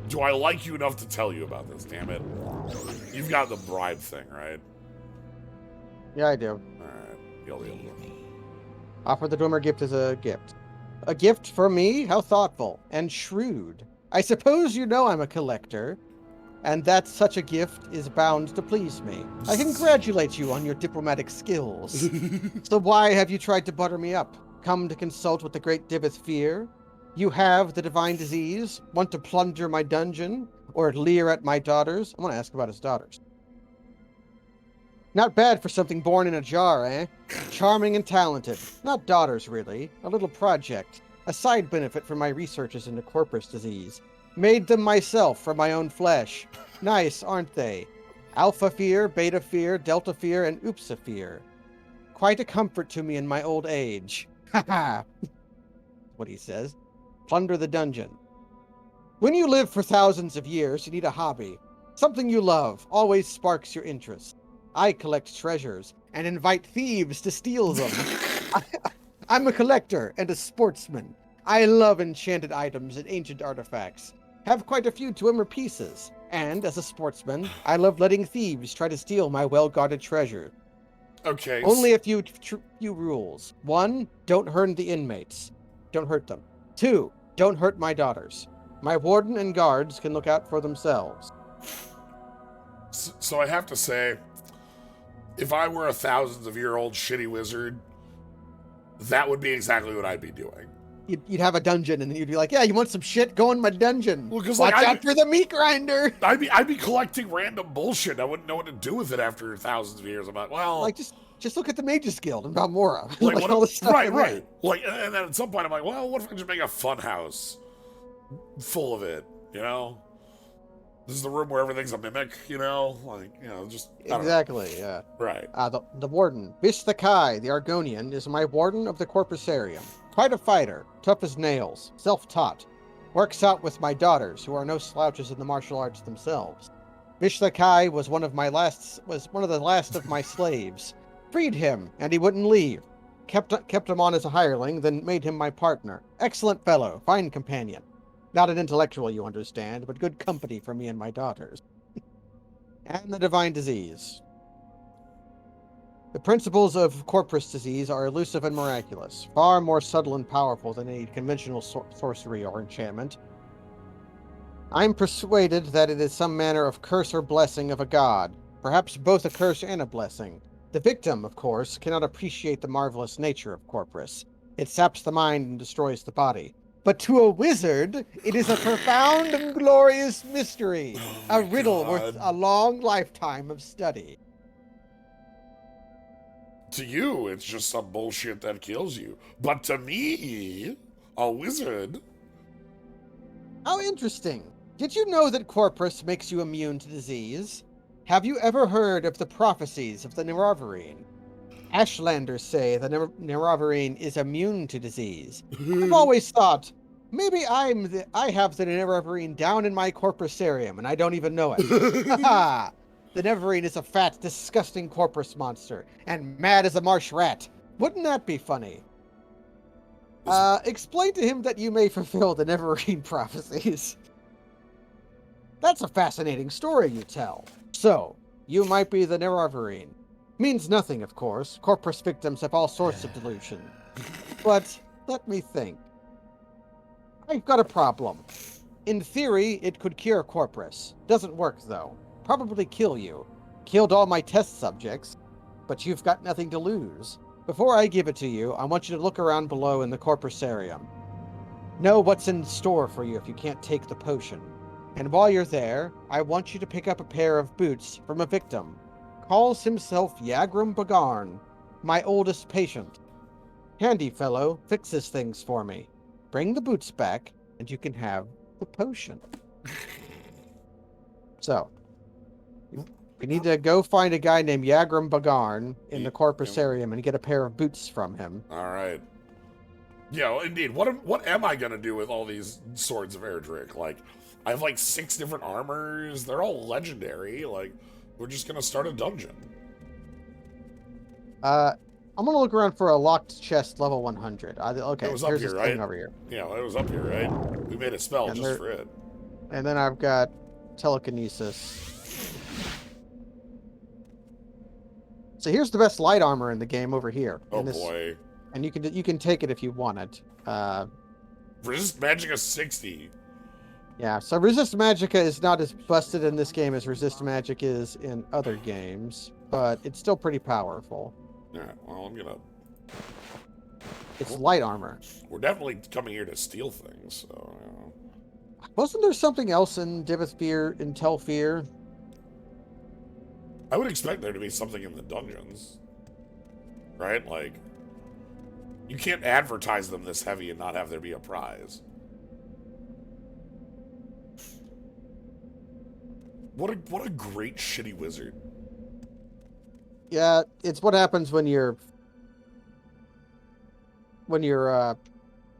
Do I like you enough to tell you about this, damn it? You've got the bribe thing, right? Yeah, I do. Alright, you'll be able to. Offer the Dwemer gift as a gift. A gift for me? How thoughtful and shrewd. I suppose you know I'm a collector, and that such a gift is bound to please me. I congratulate you on your diplomatic skills. So why have you tried to butter me up? Come to consult with the great Dibith Fear? You have the divine disease? Want to plunder my dungeon? Or leer at my daughters? I want to ask about his daughters. Not bad for something born in a jar, eh? Charming and talented. Not daughters, really. A little project. A side benefit from my researches into corpus disease. Made them myself from my own flesh. Nice, aren't they? Alpha Fear, Beta Fear, Delta Fear, and Upsa Fear. Quite a comfort to me in my old age. Ha ha! What he says. Plunder the dungeon. When you live for thousands of years, you need a hobby. Something you love always sparks your interest. I collect treasures and invite thieves to steal them. I'm a collector and a sportsman. I love enchanted items and ancient artifacts. Have quite a few Dwemer pieces. And as a sportsman, I love letting thieves try to steal my well-guarded treasure. Okay. Only a few rules. 1, don't hurt the inmates. Don't hurt them. 2, don't hurt my daughters. My warden and guards can look out for themselves. So I have to say, if I were a thousands-of-year-old shitty wizard, that would be exactly what I'd be doing. You'd have a dungeon, and you'd be like, "Yeah, you want some shit? Go in my dungeon. Well, 'cause, watch like, out for the meat grinder." I'd be collecting random bullshit. I wouldn't know what to do with it after thousands of years. I'm like, well, Like just look at the Mages Guild and Valmora. like, Like all this stuff. right. Like, and then at some point, I'm like, well, what if I just make a fun house full of it? You know, this is the room where everything's a mimic. You know, like, you know, just I don't know. Exactly. Yeah. Right. The warden, Vish the Kai, the Argonian, is my warden of the Corpusarium. Quite a fighter, tough as nails, self-taught. Works out with my daughters, who are no slouches in the martial arts themselves. Vish the Kai was one of the last of my slaves. Freed him, and he wouldn't leave. Kept him on as a hireling, then made him my partner. Excellent fellow, fine companion. Not an intellectual, you understand, but good company for me and my daughters. And the divine disease. The principles of corpus disease are elusive and miraculous, far more subtle and powerful than any conventional sorcery or enchantment. I'm persuaded that it is some manner of curse or blessing of a god, perhaps both a curse and a blessing. The victim, of course, cannot appreciate the marvelous nature of Corpus. It saps the mind and destroys the body. But to a wizard, it is a profound and glorious mystery, Oh a my riddle God. worth a long lifetime of study. To you, it's just some bullshit that kills you. But to me, a wizard... How interesting. Did you know that Corpus makes you immune to disease? Have you ever heard of the prophecies of the Nerovarine? Ashlanders say the Nerovarine is immune to disease. I've always thought, maybe I have the Nerovarine down in my corpusarium and I don't even know it. Haha! The Nerovarine is a fat, disgusting corpus monster, and mad as a marsh rat. Wouldn't that be funny? Explain to him that you may fulfill the Neverine prophecies. That's a fascinating story you tell. So, you might be the Neverine. Means nothing, of course. Corpus victims have all sorts of delusion. But, let me think. I've got a problem. In theory, it could cure Corpus. Doesn't work, though. Probably kill you. Killed all my test subjects. But you've got nothing to lose. Before I give it to you, I want you to look around below in the Corpusarium. Know what's in store for you if you can't take the potion. And while you're there, I want you to pick up a pair of boots from a victim. Calls himself Yagrum Bagarn, my oldest patient. Handy fellow, fixes things for me. Bring the boots back, and you can have the potion. So, we need to go find a guy named Yagrum Bagarn in the Corpusarium and get a pair of boots from him. All right. Yeah, indeed. What am I gonna do with all these swords of Erdrick? Like, I have like 6 different armors. They're all legendary. Like, we're just gonna start a dungeon. I'm gonna look around for a locked chest level 100. Okay, It was up here's here, this right? thing over here. Yeah, it was up here, right? We made a spell And just for it. And then I've got telekinesis. So here's the best light armor in the game over here. Oh boy. And you can take it if you want it. Resist Magicka 60. Yeah, so Resist Magicka is not as busted in this game as Resist Magic is in other games, but it's still pretty powerful. Alright, well, I'm gonna... It's light armor. We're definitely coming here to steal things, so... Wasn't there something else in Divithfear, in Telfear? I would expect there to be something in the dungeons. Right? Like, you can't advertise them this heavy and not have there be a prize. What a great shitty wizard. Yeah, it's what happens when you're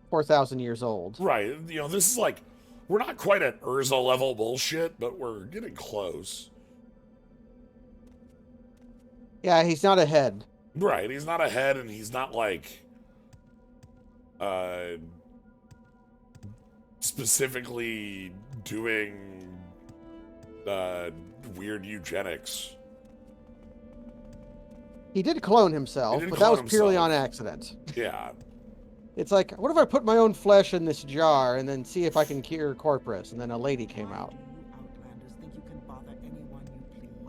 4,000 years old. Right. You know, this is like, we're not quite at Urza level bullshit, but we're getting close. Yeah, he's not ahead. Right. He's not ahead, and he's not like specifically doing weird eugenics. He did clone himself, but that was purely on accident. Yeah. It's like, what if I put my own flesh in this jar and then see if I can cure Corpus? And then a lady came out.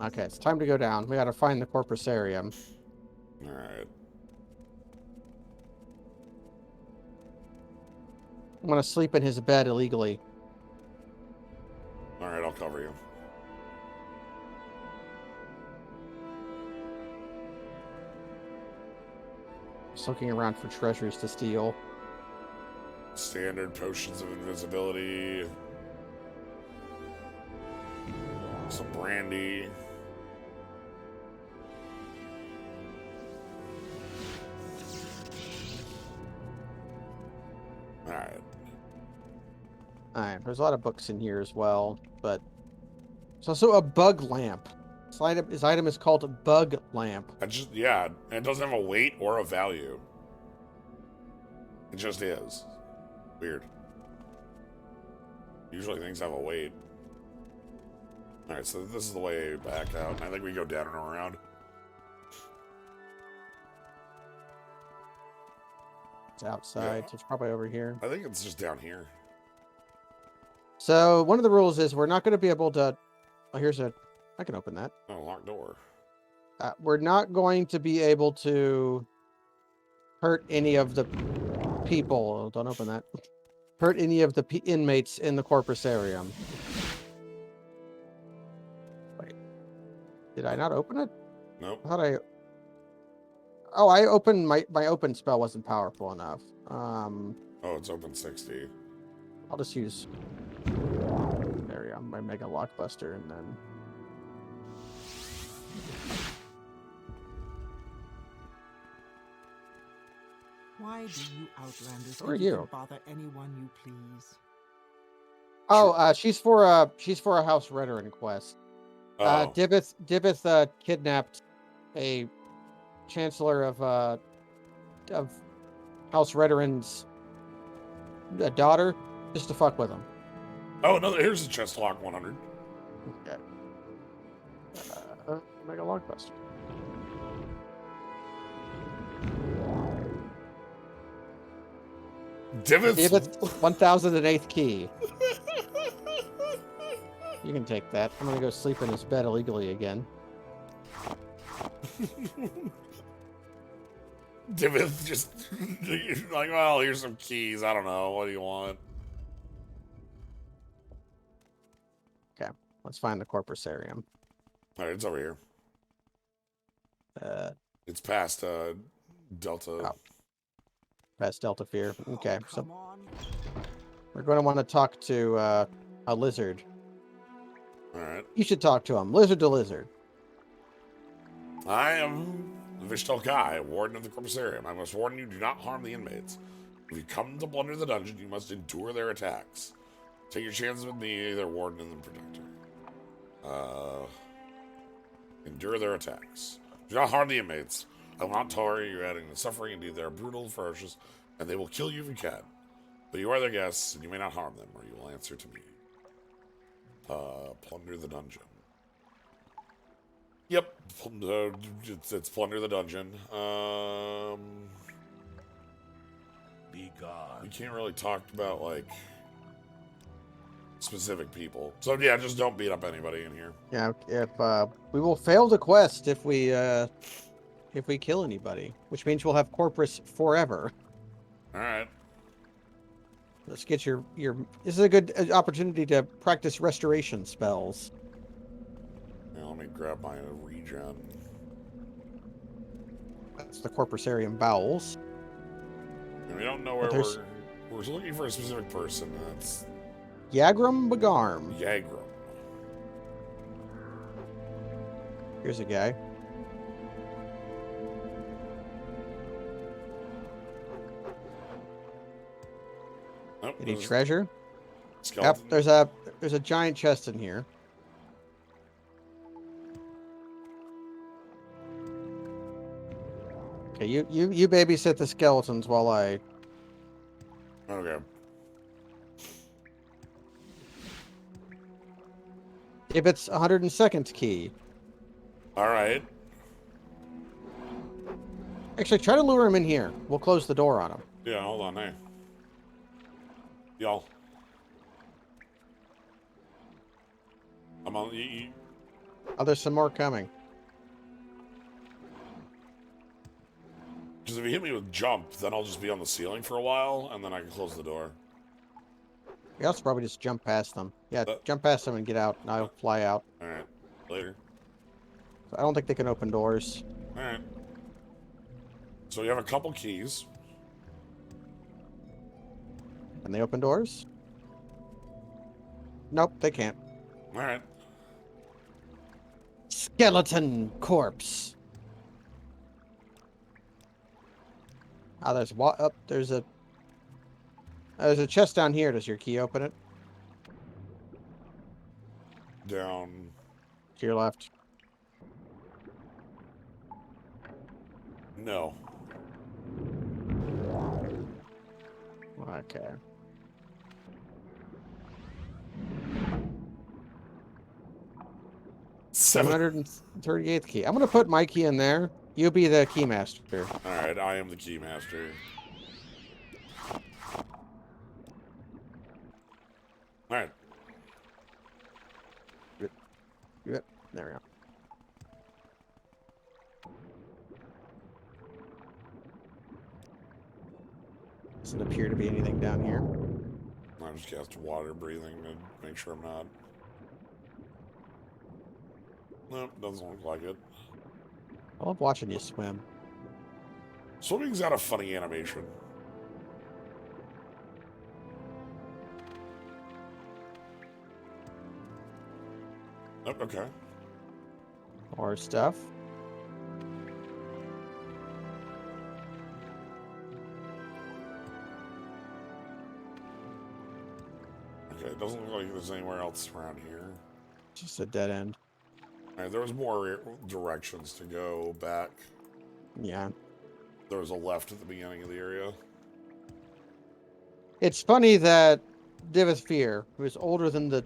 Okay, it's time to go down. We gotta find the Corpusarium. Alright. I'm gonna sleep in his bed illegally. Alright, I'll cover you. Just looking around for treasures to steal. Standard potions of invisibility. Some brandy. Alright. Alright, there's a lot of books in here as well, but there's also a bug lamp. His item is called a bug lamp. Yeah, and it doesn't have a weight or a value. It just is. Weird. Usually things have a weight. Alright, so this is the way back out. I think we go down and around. It's outside, so it's probably over here. I think it's just down here. So, one of the rules is we're not going to be able to... Oh, I can open that. Oh, locked door. We're not going to be able to hurt any of the people. Don't open that. Hurt any of the inmates in the corpusarium. Wait. Did I not open it? Nope. I thought I... Oh, I opened... My open spell wasn't powerful enough. Oh, it's open 60. I'll just use... There we go. My Mega Lockbuster, and then... Why do you Outlanders Who are think you you? can bother anyone you please? Oh, she's for a House Veteran quest. Oh. Dibith kidnapped a Chancellor of House Veteran's daughter just to fuck with him. Oh, no, here's a chest lock 100. Okay. Mega Lockbuster. Divot's 1008th key. You can take that. I'm gonna go sleep in his bed illegally again. Divot just like, well, here's some keys. I don't know. What do you want? Okay, let's find the Corpusarium. All right, it's over here. It's past Delta. Oh. Past Delta Fear. Okay, so Come on. we're going to want to talk to a lizard. All right. You should talk to him. Lizard to lizard. I am Vishtal Kai, warden of the Corpusarium. I must warn you, do not harm the inmates. If you come to plunder the dungeon, you must endure their attacks. Take your chances with me, their warden and the protector. Endure their attacks. Do not harm the inmates. I will not tolerate you adding to suffering. Indeed, they are brutal, ferocious, and they will kill you if you can. But you are their guests, and you may not harm them, or you will answer to me. Plunder the dungeon. Yep, it's plunder the dungeon. Be gone. We can't really talk about, like, specific people. So, yeah, just don't beat up anybody in here. Yeah, if we will fail the quest if we kill anybody, which means we'll have Corpus forever. All right. Let's get your. This is a good opportunity to practice restoration spells. Yeah, let me grab my regen. That's the Corpusarium bowels. And we don't know where we're looking for a specific person. That's Yagrum Bagarm. Yagrum. Here's a guy. Nope, Any there's treasure? skeleton. Yep, there's a giant chest in here. Okay, you babysit the skeletons while I... Okay. If it's 102nd key. All right. Actually, try to lure him in here. We'll close the door on him. Yeah, hold on, hey. Y'all. I'm on. Oh, there's some more coming. Because if you hit me with jump, then I'll just be on the ceiling for a while, and then I can close the door. Yeah, let's probably just jump past them. Yeah, jump past them and get out, and I'll fly out. All right. Later. I don't think they can open doors. All right. So you have a couple keys. Can they open doors? Nope, they can't. All right. Skeleton corpse. Oh, there's a chest down here. Does your key open it? Down. To your left. No. Okay. Seven. 738th key. I'm gonna put my key in there. You be the key master. All right, I am the key master. All right. Good. There we go. Doesn't appear to be anything down here. I just cast water breathing to make sure I'm not. Nope, doesn't look like it. I love watching you swim. Swimming's got a funny animation. Oh, okay. More stuff. Okay, it doesn't look like there's anywhere else around here. Just a dead end. Alright, there was more directions to go back. Yeah. There was a left at the beginning of the area. It's funny that Divithfear, who is older than the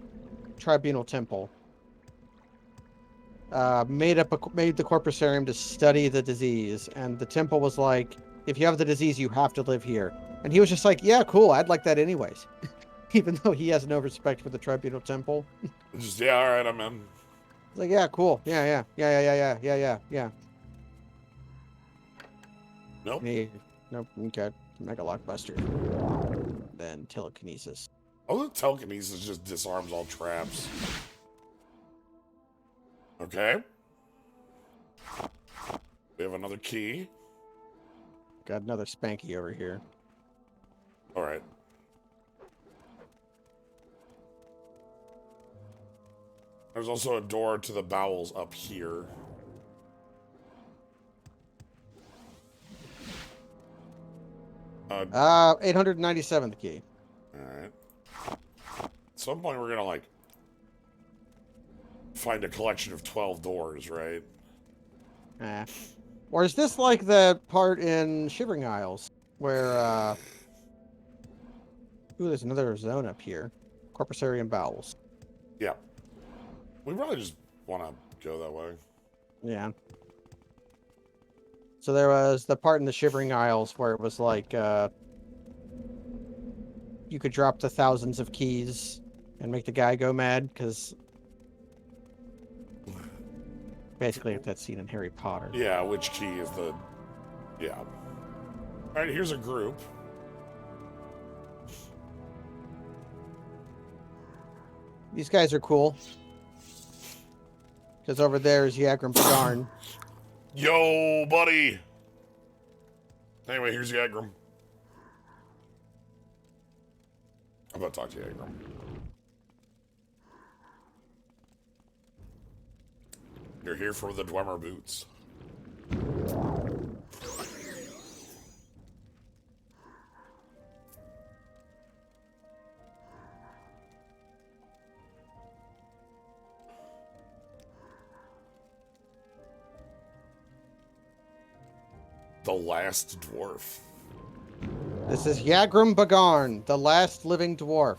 Tribunal Temple, made the Corpusarium to study the disease, and the temple was like, if you have the disease, you have to live here. And he was just like, yeah, cool, I'd like that anyways. Even though he has no respect for the Tribunal Temple. Just, yeah, alright, I'm in. It's like, yeah, cool. Yeah. Nope. Nope, okay. Mega Lockbuster. Then telekinesis. Oh, the telekinesis just disarms all traps. Okay. We have another key. Got another Spanky over here. Alright. There's also a door to the bowels up here. 897th key. Alright. At some point we're gonna, like, find a collection of 12 doors, right? Or is this like the part in Shivering Isles where, ooh, there's another zone up here. Corpusarium bowels. Yeah. We probably just want to go that way. Yeah. So there was the part in the Shivering Isles where it was like, you could drop the thousands of keys and make the guy go mad, because basically that scene in Harry Potter. Yeah, which key is the... Yeah. Alright, here's a group. These guys are cool. Because over there is Yagram Padarn. Yo, buddy! Anyway, here's Yagram. I'm about to talk to Yagram. You're here for the Dwemer boots. The last dwarf. This is Yagram Bagarn, the last living dwarf.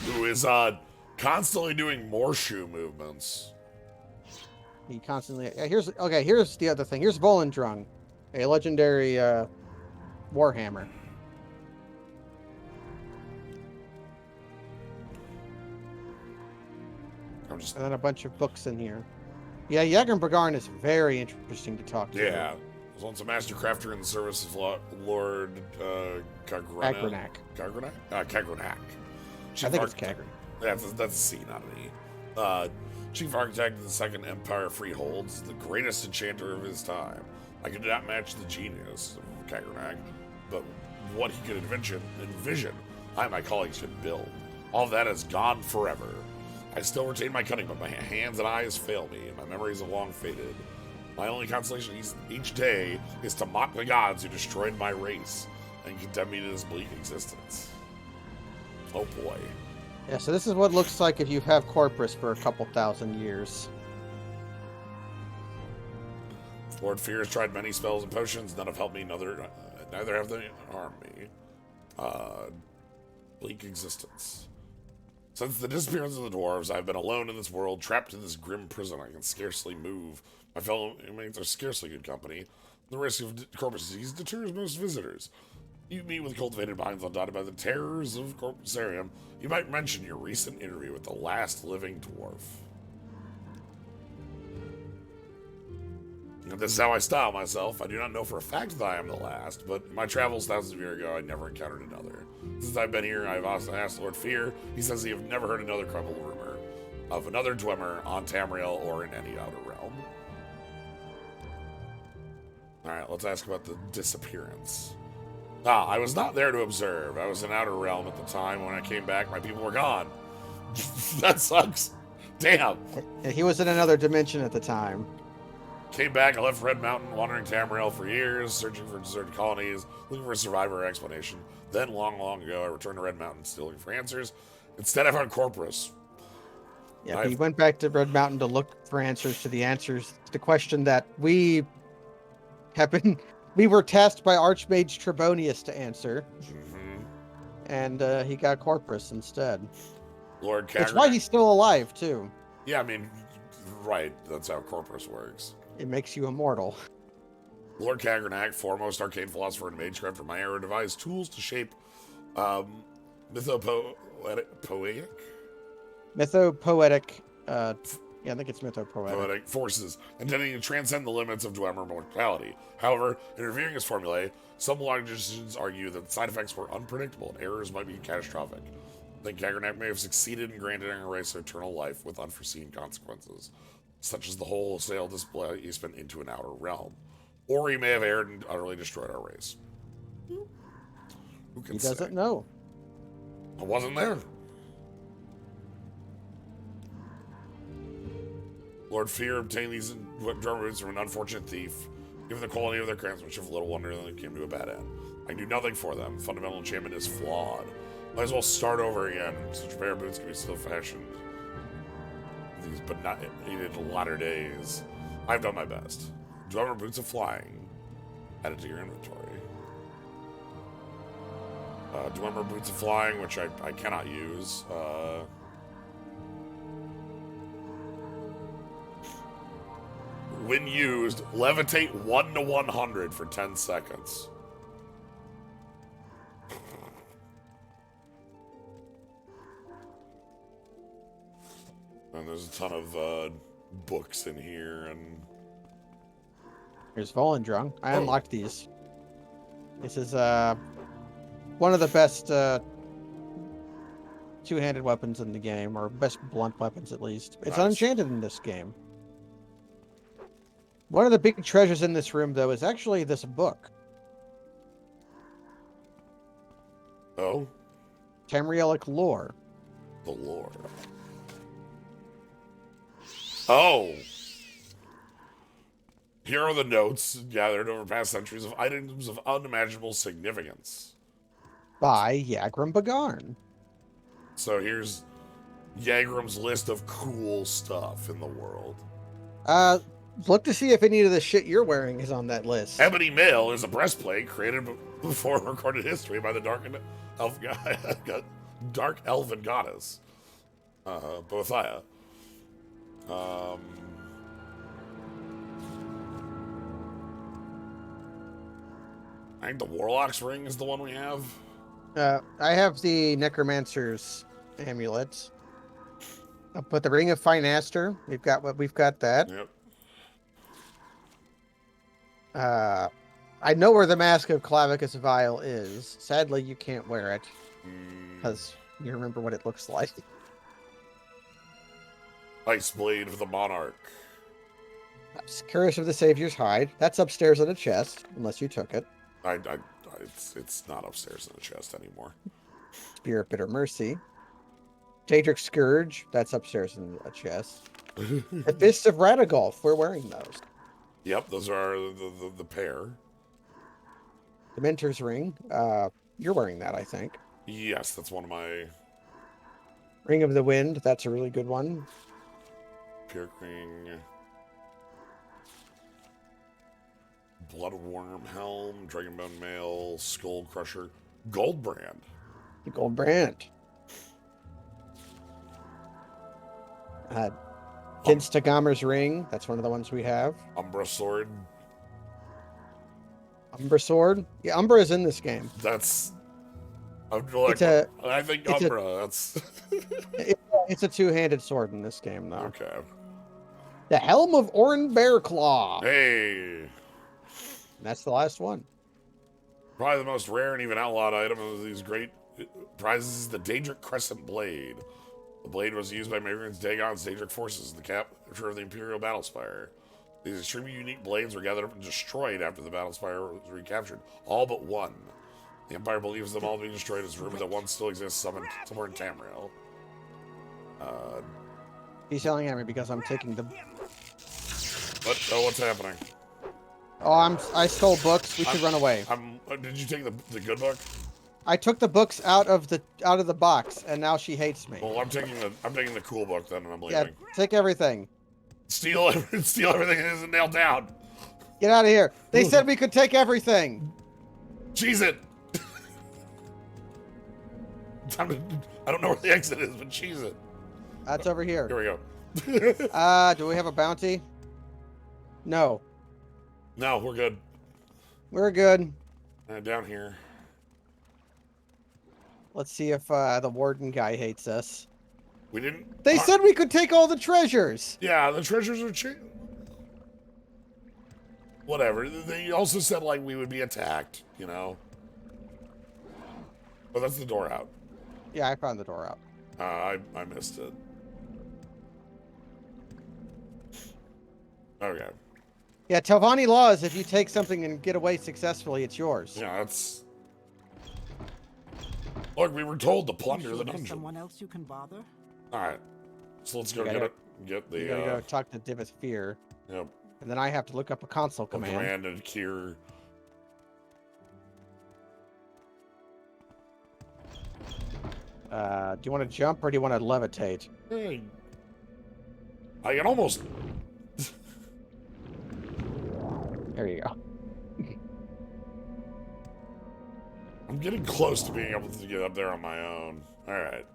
Who is, constantly doing Morshoe movements. He constantly... here's the other thing. Here's Volendrung, a legendary, Warhammer. And then a bunch of books in here. Yeah, Yagram Bagarn is very interesting to talk to. Yeah. Was once a master crafter in the service of Lord Kagranak. Kagranak? Kagranak. I think it's Kagran. Yeah, that's a C, not an E. Chief Architect of the Second Empire Freeholds, the greatest enchanter of his time. I could not match the genius of Kagranak, but what he could envision, I and my colleagues could build. All that is gone forever. I still retain my cunning, but my hands and eyes fail me, and my memories have long faded. My only consolation each day is to mock the gods who destroyed my race and condemn me to this bleak existence. Oh boy. Yeah, so this is what it looks like if you have Corpus for a couple thousand years. Lord Fear has tried many spells and potions, none have helped me, neither have they harmed me. Bleak existence. Since the disappearance of the dwarves, I've been alone in this world, trapped in this grim prison. I can scarcely move. My fellow inmates are scarcely good company. The risk of corpus disease deters most visitors. You meet with cultivated minds undotted by the terrors of Corpusarium. You might mention your recent interview with the last living dwarf. This is how I style myself. I do not know for a fact that I am the last, but in my travels thousands of years ago, I never encountered another. Since I've been here, I've also asked Lord Fear. He says he have never heard another credible rumor of another Dwemer on Tamriel or in any outer realm. Alright, let's ask about the disappearance. I was not there to observe. I was in outer realm at the time. When I came back, my people were gone. That sucks. Damn. He was in another dimension at the time. Came back, I left Red Mountain, wandering Tamriel for years, searching for deserted colonies, looking for a survivor explanation. Then, long, long ago, I returned to Red Mountain, still looking for answers. Instead, I found Corpus. Yeah, he went back to Red Mountain to look for answers to the question that we were tasked by Archmage Trebonius to answer. Mm-hmm. And he got Corpus instead. Lord Kagrenac. That's why he's still alive, too. Yeah, I mean, right, that's how Corpus works. It makes you immortal. Lord Kagrenac, foremost arcane philosopher and magecraft of my era, devised tools to shape mythopoetic? Mythopoetic, I think it's mythopoetic. Poetic forces, intending to transcend the limits of Dwemer mortality. However, in reviewing his formulae, some logicians argue that the side effects were unpredictable and errors might be catastrophic. I think Kagrenac may have succeeded in granting a race eternal life with unforeseen consequences, such as the wholesale displacement into an outer realm. Or he may have erred and utterly destroyed our race. Who can say? He doesn't know. I wasn't there. Lord Fear obtained these drum roots from an unfortunate thief. Given the quality of their craftsmanship, little wonder that they came to a bad end. I do nothing for them. Fundamental enchantment is flawed. Might as well start over again. Such rare boots can be still fashioned. These, but not needed latter days. I've done my best. Dwemer boots of flying. Add it to your inventory. Dwemer boots of flying, which I cannot use. When used, levitate 1 to 100 for 10 seconds. And there's a ton of books in here, and Here's Volendrung. I unlocked these. This is one of the best two-handed weapons in the game, or best blunt weapons at least. It's Nice. unenchanted in this game. One of the big treasures in this room, though, is actually this book. oh, Tamrielic lore. the lore. Oh. Here are the notes gathered over past centuries of items of unimaginable significance. By Yagram Bagarn. So here's Yagram's list of cool stuff in the world. Look to see if any of the shit you're wearing is on that list. Ebony Mail is a breastplate created before recorded history by the dark elven goddess, Boethia. I think the Warlock's ring is the one we have. I have the Necromancer's amulet. I'll put the Ring of Finaster. We've got that. Yep. I know where the Mask of Clavicus Vile is. Sadly, you can't wear it because you remember what it looks like. Ice Blade of the Monarch. Curse of the Savior's Hide. That's upstairs in a chest, unless you took it. It's not upstairs in the chest anymore. Spear of Bitter Mercy. Daedric Scourge. That's upstairs in a chest. The Fist of Radagolf. We're wearing those. Yep, those are the pair. The Mentor's Ring. You're wearing that, I think. Yes, that's one of my... Ring of the Wind. That's a really good one. Ring. Bloodworm Helm, Dragonbone Mail, Skull Crusher, Goldbrand. The Goldbrand. Kinstagamer's Ring. That's one of the ones we have. Umbra Sword. Umbra Sword. Yeah, Umbra is in this game. That's... I think Umbra, that's... It's a two-handed sword in this game, though. Okay. The Helm of Orin Bearclaw. Hey. And that's the last one. Probably the most rare and even outlawed item of these great prizes is the Daedric Crescent Blade. The blade was used by Marin's Dagon's Daedric forces in the capture of the Imperial Battlespire. These extremely unique blades were gathered up and destroyed after the Battlespire was recaptured. All but one. The Empire believes them all being destroyed as rumor that one still exists somewhere in Tamriel. He's yelling at me because I'm taking the... What's happening? Oh, I stole books. We should run away. Did you take the good book? I took the books out of the box, and now she hates me. Well, I'm taking the cool book then, and I'm leaving. Yeah, take everything. Steal everything that isn't nailed down. Get out of here. They said we could take everything. Cheese it. I don't know where the exit is, but cheese it. That's over here. Here we go. Do we have a bounty? No. No, we're good. We're good. Down here. Let's see if the warden guy hates us. We didn't... They said we could take all the treasures. Yeah, the treasures are whatever. They also said, like, we would be attacked, you know? But that's the door out. Yeah, I found the door out. I missed it. Okay. Yeah, Telvanni law is if you take something and get away successfully, it's yours. Yeah, that's... Look, we were told to plunder the There's dungeon. someone else you can bother? Alright. So let's go get the... You gotta go talk to Divith Fear. Yep. And then I have to look up a console command. Command and cure. Do you want to jump or do you want to levitate? Hey. I can almost... There you go. I'm getting close to being able to get up there on my own. Alright.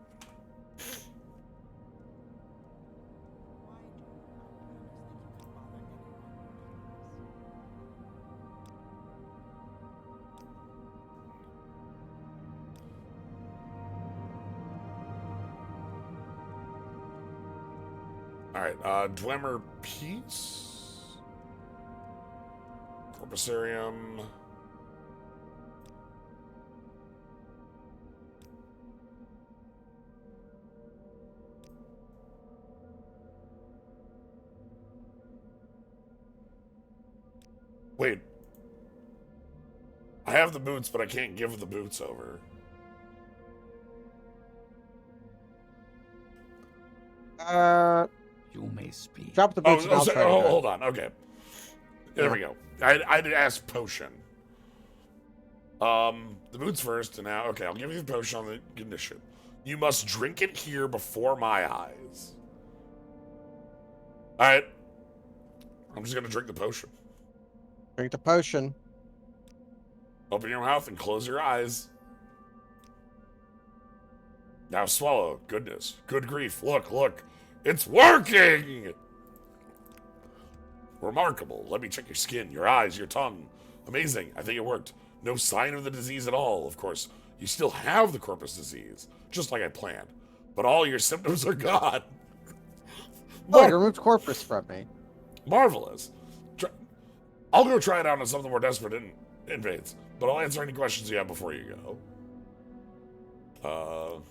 Alright, Dwemer Peace. Corpusarium. Wait. I have the boots, but I can't give the boots over. You may speak. Drop the boots and I'll try to do it. Hold on. Okay. There we go. I'd ask potion. The boots first, and now, okay, I'll give you the potion on the condition. You must drink it here before my eyes. Alright. I'm just gonna drink the potion. Drink the potion. Open your mouth and close your eyes. Now swallow. Goodness. Good grief. Look. It's working! Remarkable. Let me check your skin, your eyes, your tongue. Amazing. I think it worked. No sign of the disease at all, of course. You still have the corpus disease, just like I planned. But all your symptoms are gone. Oh, it removed corpus from me. Marvelous. I'll go try it out on some of the more desperate inmates, but I'll answer any questions you have before you go.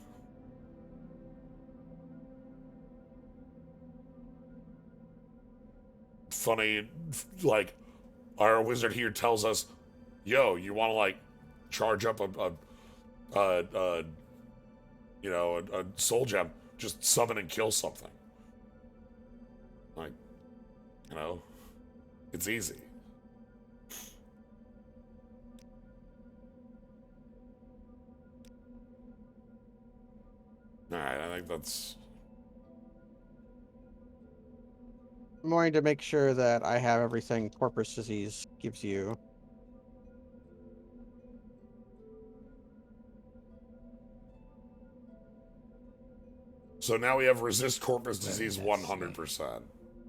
Funny, like, our wizard here tells us, yo, you want to, like, charge up a soul gem, just summon and kill something. Like, you know, it's easy. Alright, I think that's... I'm going to make sure that I have everything corpus disease gives you. So now we have resist corpus disease 100%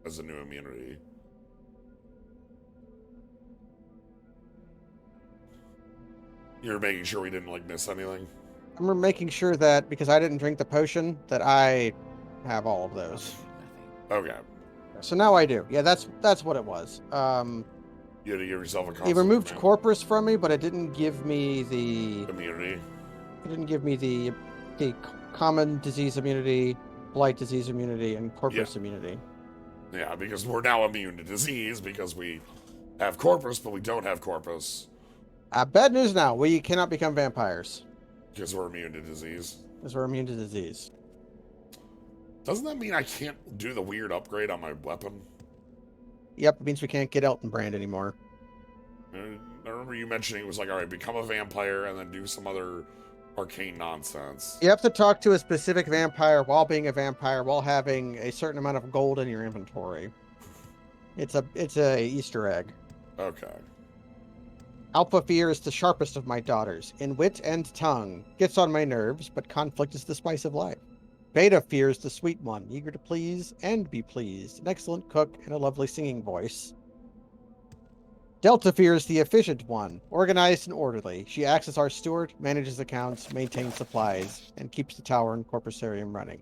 as a new immunity. You're making sure we didn't, like, miss anything? I'm making sure that, because I didn't drink the potion, that I have all of those. Okay. So now I do. Yeah, that's what it was. You had to give yourself a It constant removed command. Corpus from me, but it didn't give me the Immunity. It didn't give me the common disease immunity, blight disease immunity, and corpus immunity. Yeah, because we're now immune to disease because we have corpus, but we don't have corpus Bad news now. We cannot become vampires because we're immune to disease. because we're immune to disease. Doesn't that mean I can't do the weird upgrade on my weapon? Yep, it means we can't get Elton Brand anymore. I remember you mentioning it was like, all right, become a vampire and then do some other arcane nonsense. You have to talk to a specific vampire while being a vampire while having a certain amount of gold in your inventory. It's a Easter egg. Okay. Alpha Fear is the sharpest of my daughters, in wit and tongue. Gets on my nerves, but conflict is the spice of life. Beta Fear is the sweet one, eager to please and be pleased. An excellent cook and a lovely singing voice. Delta Fear is the efficient one, organized and orderly. She acts as our steward, manages accounts, maintains supplies, and keeps the tower and Corpusarium running.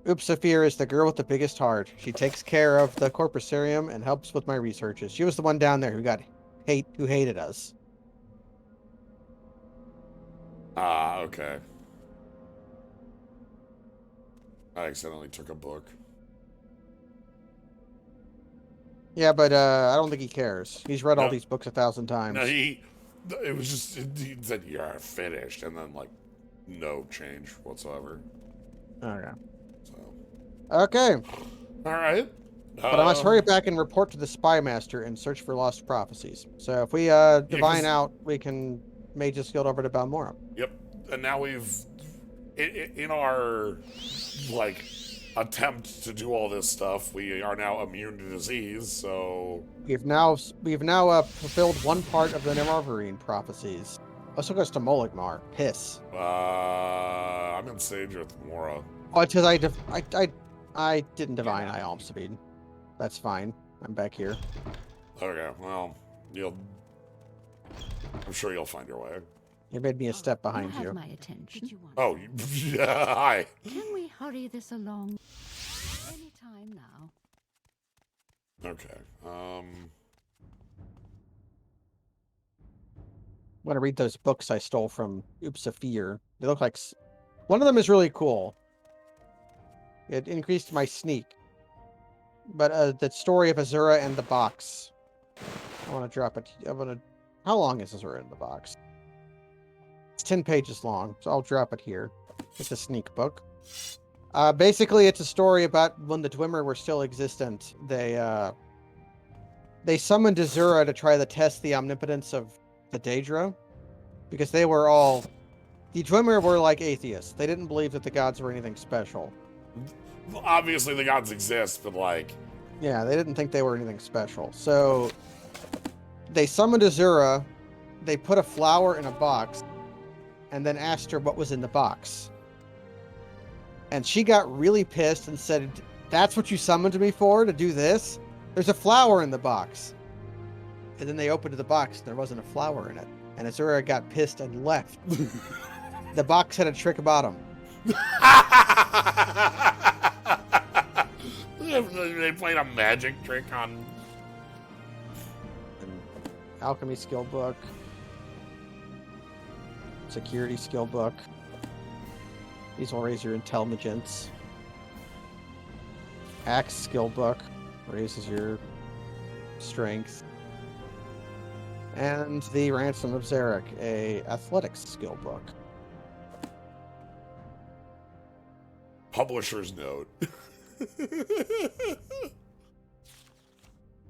Oopsafir is the girl with the biggest heart. She takes care of the Corpusarium and helps with my researches. She was the one down there who hated us. Okay. I accidentally took a book. Yeah, but I don't think he cares. He's read all these books 1,000 times. No, it was just, he said, you're finished, and then, like, no change whatsoever. Okay. So. Okay. All right. But I must hurry back and report to the Spy Master and search for lost prophecies. So if we divine out, we can Mage's Guild over to Balmoral. Yep. And now we've, in our, like, attempt to do all this stuff, we are now immune to disease, so... We've now fulfilled one part of the Nemarvarine prophecies. Also goes to Moligmar. Piss. I'm in Sage with Mora. Oh, it's because I didn't divine Eye Almspeed. That's fine. I'm back here. Okay, well, I'm sure you'll find your way. You made me a step behind You you. have my attention. Oh, hi. Can we hurry this along? Any time now. Okay. I'm going to read those books I stole from Oopsafir. They look like... One of them is really cool. It increased my sneak. But the story of Azura and the box. I want to drop it. How long is Azura in the box? It's 10 pages long, so I'll drop it here. It's a sneak book. Basically, it's a story about when the Dwemer were still existent. They summoned Azura to try to test the omnipotence of the Daedra, because they were all... The Dwemer were like atheists. They didn't believe that the gods were anything special. Well, obviously the gods exist, but like... Yeah, they didn't think they were anything special. So, they summoned Azura, they put a flower in a box, and then asked her what was in the box. And she got really pissed and said, "That's what you summoned me for, to do this? There's a flower in the box." And then they opened the box, and there wasn't a flower in it. And Azura got pissed and left. The box had a trick bottom. They played a magic trick on... An alchemy skill book. Security skill book. These will raise your intelligence. Axe skill book raises your strength. And the Ransom of Zarek, a athletics skill book. Publisher's note.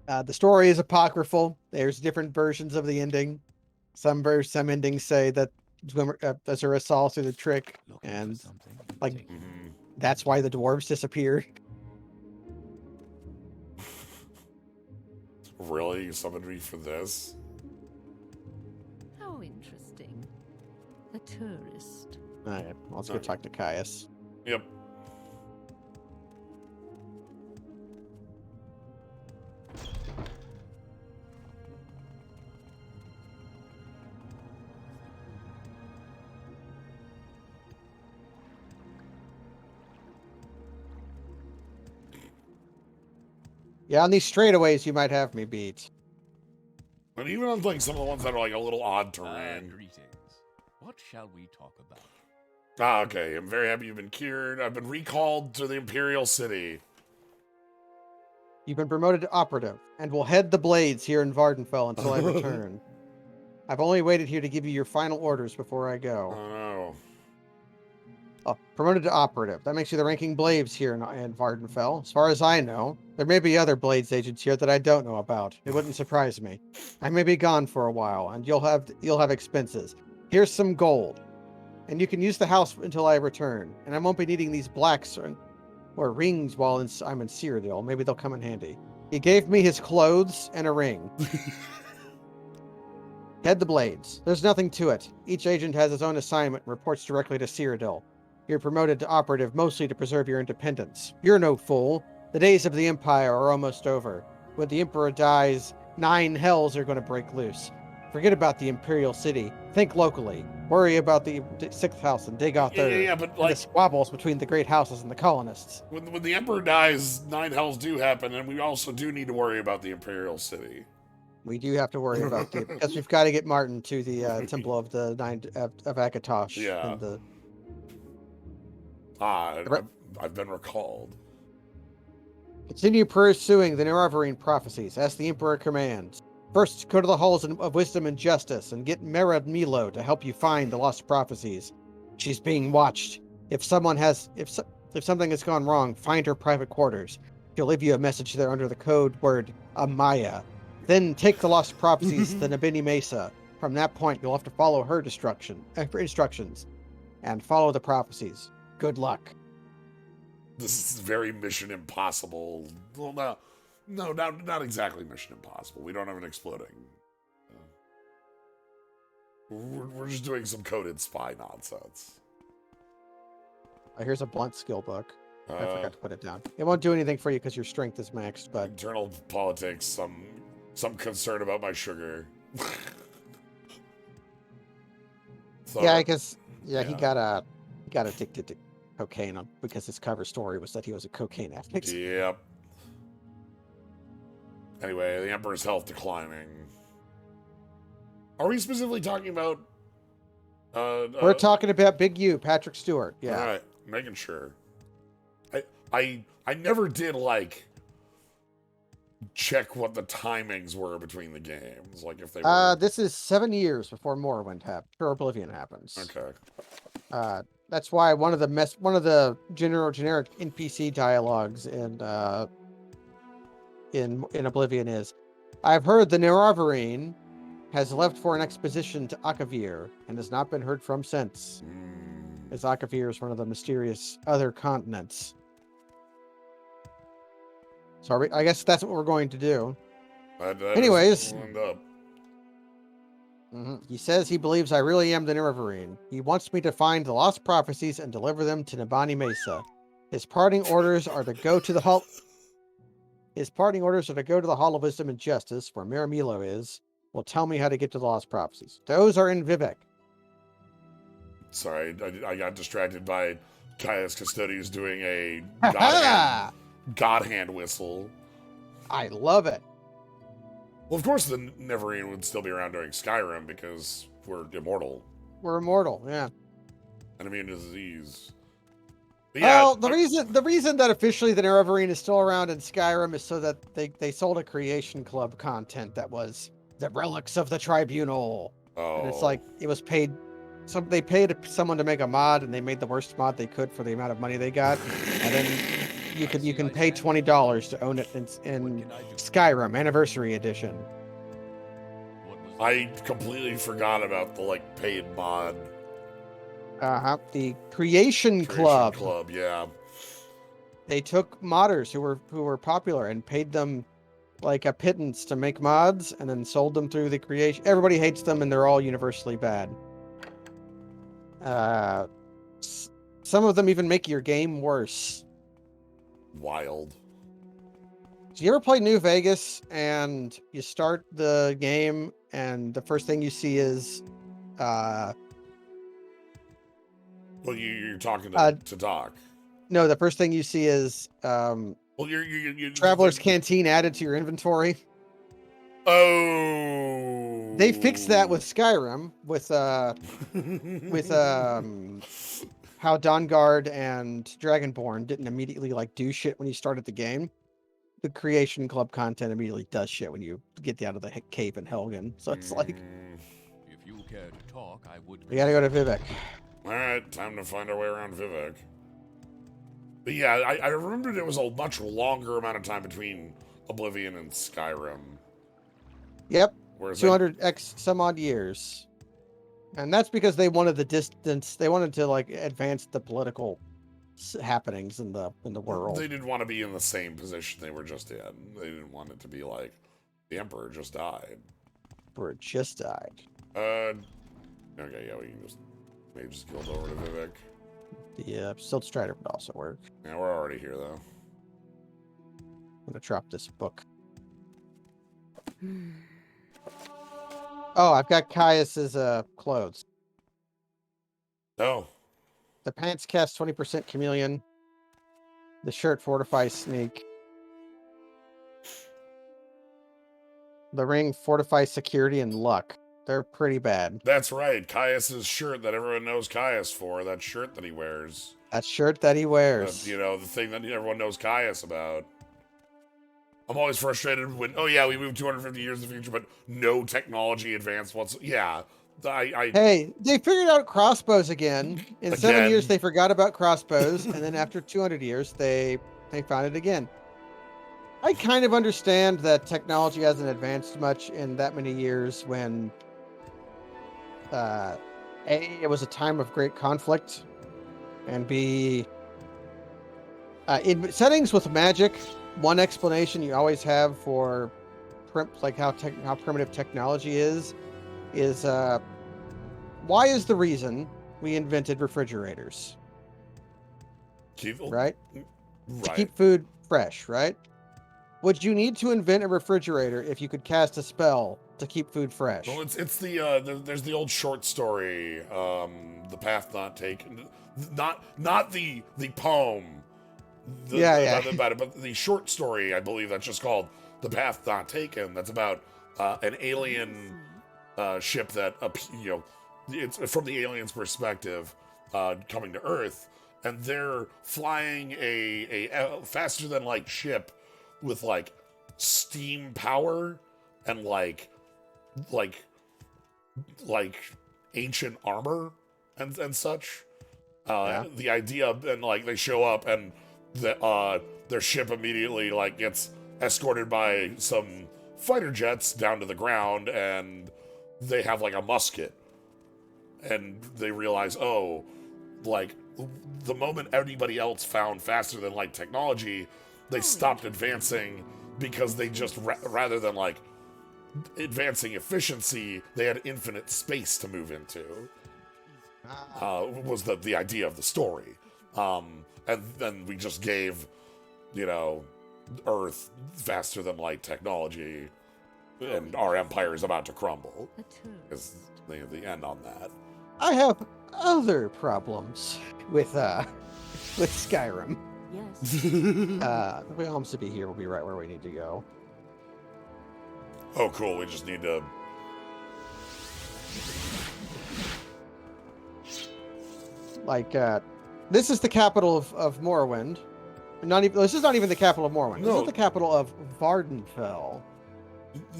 The story is apocryphal. There's different versions of the ending. Some endings say that Azura saw through the trick, and like that's why the dwarves disappeared. Really? You summoned me for this? How interesting. The tourist. Alright, let's go talk to Caius. Yep. Yeah, on these straightaways, you might have me beat. And even on like some of the ones that are like a little odd terrain. Greetings. What shall we talk about? Ah, okay. I'm very happy you've been cured. I've been recalled to the Imperial City. You've been promoted to operative, and will head the blades here in Vardenfell until I return. I've only waited here to give you your final orders before I go. Oh no. Oh, promoted to operative. That makes you the ranking blades here in Vardenfell. As far as I know, there may be other blades agents here that I don't know about. It wouldn't surprise me. I may be gone for a while, and you'll have expenses. Here's some gold, and you can use the house until I return. And I won't be needing these blacks or rings while I'm in Cyrodiil. Maybe they'll come in handy. He gave me his clothes and a ring. Head the blades. There's nothing to it. Each agent has his own assignment and reports directly to Cyrodiil. You're promoted to operative mostly to preserve your independence. You're no fool. The days of the Empire are almost over. When the Emperor dies, 9 hells are going to break loose. Forget about the Imperial City. Think locally. Worry about the 6th house and dig out Yeah, but and like the squabbles between the great houses and the colonists. when the Emperor dies, 9 hells do happen, and we also do need to worry about the Imperial City. We do have to worry about the because we've got to get Martin to the Temple of the Nine of Akatosh. Yeah. And the I've been recalled. continue pursuing the Nerevarine prophecies as the Emperor commands. First, go to the halls of wisdom and justice and get Merad Milo to help you find the lost prophecies. She's being watched. If something has gone wrong, find her private quarters. She'll leave you a message there under the code word Amaya. Then take the lost prophecies to the Nabini Mesa. From that point, you'll have to follow her instructions and follow the prophecies. Good luck. This is very Mission Impossible. Well, no, not exactly Mission Impossible. We don't have an exploding. We're just doing some coded spy nonsense. Here's a blunt skill book. I forgot to put it down. It won't do anything for you because your strength is maxed, but Internal politics, some concern about my sugar. So, yeah, I guess yeah. he got addicted to cocaine because his cover story was that he was a cocaine addict. Yep. Anyway, the Emperor's health declining. Are we specifically talking about? We're talking about Big U, Patrick Stewart. Yeah. All right, making sure. I never did like check what the timings were between the games, like if they were. This is 7 years before Morrowind or Oblivion happens. Okay. That's why one of the generic NPC dialogues in Oblivion is, I've heard the Nerevarine has left for an expedition to Akavir and has not been heard from since. As Akavir is one of the mysterious other continents. So I guess that's what we're going to do. That Anyways. lined up. He says he believes I really am the Nerevarine. He wants me to find the lost prophecies and deliver them to Nabani Mesa. His parting orders are to go to the Hall. His parting orders are to go to the Hall of Wisdom and Justice, where Miramilo is. Will tell me how to get to the lost prophecies. Those are in Vivek. Sorry, I got distracted by Caius Custodius doing a God hand whistle. I love it. Well, of course, the Neverine would still be around during Skyrim because we're immortal. We're immortal, yeah. And immune to disease. Well, the reason that officially the Nerevarine is still around in Skyrim is so that they sold a Creation Club content that was the relics of the Tribunal. Oh. And it's like it was paid. They paid someone to make a mod, and they made the worst mod they could for the amount of money they got. And then you can pay $20 to own it in Skyrim Anniversary Edition. I completely forgot about the paid mod. The Creation Club. Yeah. They took modders who were popular and paid them like a pittance to make mods, and then sold them through the creation. Everybody hates them, and they're all universally bad. Some of them even make your game worse. Wild. So you ever play New Vegas and you start the game and the first thing you see is well, you're talking to Doc. No, the first thing you see is well, Well, you Traveler's Canteen added to your inventory. Oh. They fixed that with Skyrim, with how Dawnguard and Dragonborn didn't immediately like do shit when you started the game. The Creation Club content immediately does shit when you get out of the cave in Helgen. So it's like, If you care to talk, I would. we gotta go to Vivek. All right, time to find our way around Vivek. But yeah, I remembered it was a much longer amount of time between Oblivion and Skyrim. Yep, Whereas 200x some odd years. And that's because they wanted the distance. They wanted to like advance the political happenings in the world. They didn't want to be in the same position they were just in. They didn't want it to be like the Emperor just died. Emperor just died. Okay, yeah, we can just Mage Guild over to Vivek. The Silt Strider would also work. Yeah, we're already here though. I'm gonna drop this book. Oh, I've got Caius's clothes. Oh. The pants cast 20% Chameleon. The shirt fortifies Sneak. The ring fortifies Security and Luck. They're pretty bad. That's right. Caius's shirt that everyone knows Caius for, that shirt that he wears. That shirt that he wears. You know, the thing that everyone knows Caius about. I'm always frustrated when, oh yeah, we moved 250 years in the future, but no technology advanced whatsoever. Yeah. Hey, they figured out crossbows again. In 7 years, they forgot about crossbows, and then after 200 years, they found it again. I kind of understand that technology hasn't advanced much in that many years when A, it was a time of great conflict, and B, in settings with magic, one explanation you always have for how primitive technology is why is the reason we invented refrigerators? Right? To keep food fresh, right? Would you need to invent a refrigerator if you could cast a spell to keep food fresh? Well, it's there's the old short story, The Path Not Taken, not the poem. About it, but the short story, I believe that's just called The Path Not Taken. That's about an alien ship that it's from the alien's perspective, coming to Earth, and they're flying a faster than light ship with like steam power and like ancient armor and such. The idea, and like they show up and their ship immediately like gets escorted by some fighter jets down to the ground, and they have like a musket, and they realize, oh, like the moment anybody else found faster than light technology, they stopped advancing because they just rather than like advancing efficiency, they had infinite space to move into. Was the idea of the story. And then we just gave, Earth faster than light technology, and our empire is about to crumble. Is the end on that. I have other problems with Skyrim. Yes. The realms to be here will be right where we need to go. Oh, cool. We just need to. Like, this is the capital of Morrowind. This is not even the capital of Morrowind. This is the capital of Vardenfell.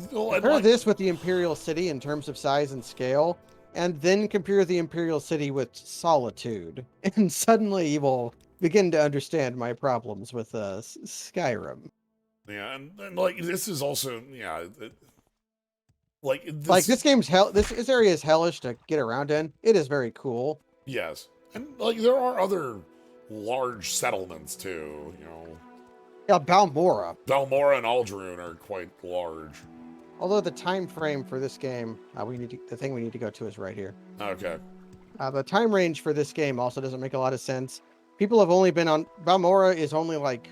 Compare this with the Imperial City in terms of size and scale, and then compare the Imperial City with Solitude, and suddenly you will begin to understand my problems with Skyrim. Yeah, and like this is also this game's this area is hellish to get around in. It is very cool. Yes, and like there are other large settlements too. Yeah, Balmora and Aldrune are quite large. Although the time frame for this game, the thing we need to go to is right here. Okay. The time range for this game also doesn't make a lot of sense. People have only been on Balmora is only like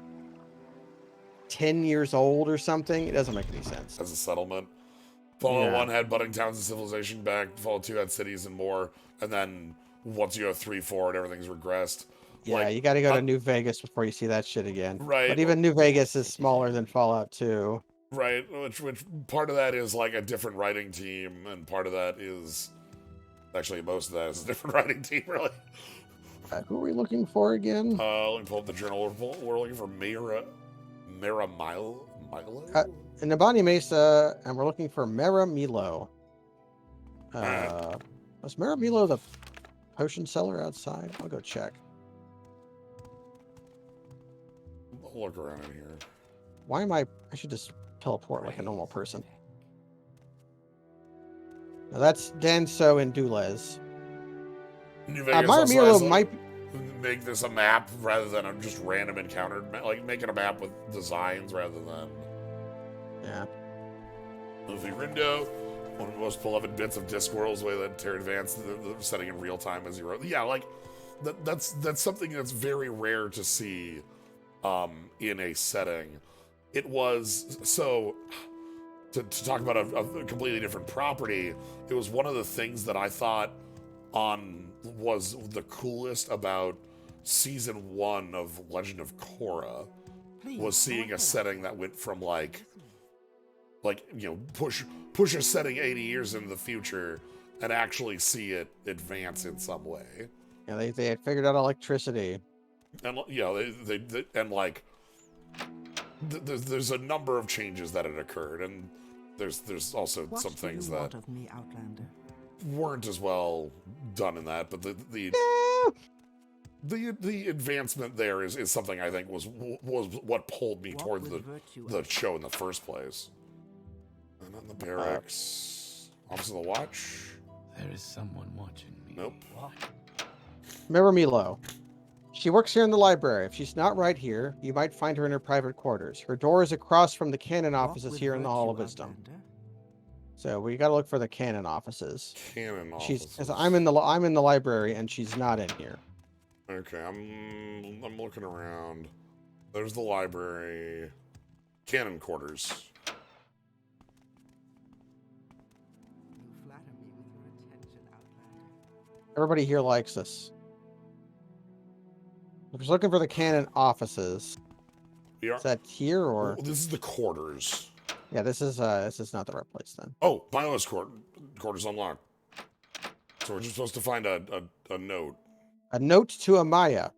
10 years old or something. It doesn't make any sense. As a settlement. Fallout 1 had budding towns and civilization back. Fallout 2 had cities and more. And then once you have 3, 4, and everything's regressed. Yeah, like, you got to go to New Vegas before you see that shit again. right. But even New Vegas is smaller than Fallout 2. Right, which part of that is like a different writing team, and part of that is actually most of that is a different writing team, really. Who are we looking for again? Let me pull up the journal. We're looking for Milo. In Nabani Mesa, and we're looking for Mara Milo. Alright. Was Mara Milo the potion seller outside? I'll go check. I'll look around in here. Why am I should just teleport like a normal person. Now that's Danso and Dulez. New Vegas Mara also Milo has, might make this a map rather than a just random encounter, like making a map with designs rather than. Yeah. Luffy Rindo, one of the most beloved bits of Discworld's way that Terry advanced the setting in real time as he wrote. Yeah, like that's something that's very rare to see in a setting. It was so to talk about a completely different property. It was one of the things that I thought was the coolest about season 1 of Legend of Korra was seeing a setting that went from like push a setting 80 years into the future and actually see it advance in some way. Yeah, they had figured out electricity. And they and like there's a number of changes that had occurred, and there's also What some do things you that want of me, Outlander? weren't as well done in that, but the advancement there is something I think was what pulled me towards the show in the first place. And on the barracks, Office of the Watch. There is someone watching me. Nope. What? Mara Milo. She works here in the library. If she's not right here, you might find her in her private quarters. Her door is across from the canon offices here in the Hall of Wisdom. So we got to look for the canon offices. Canon offices. Because I'm in the library and she's not in here. Okay, I'm looking around. There's the library. Canon quarters. You flatter me with your attention, Outlander. Everybody here likes us. If you're looking for the canon offices, is that here or? Well, this is the quarters. Yeah, this is not the right place then. Oh, Milo's quarters unlocked. So we're just supposed to find a note. A note to Amaya.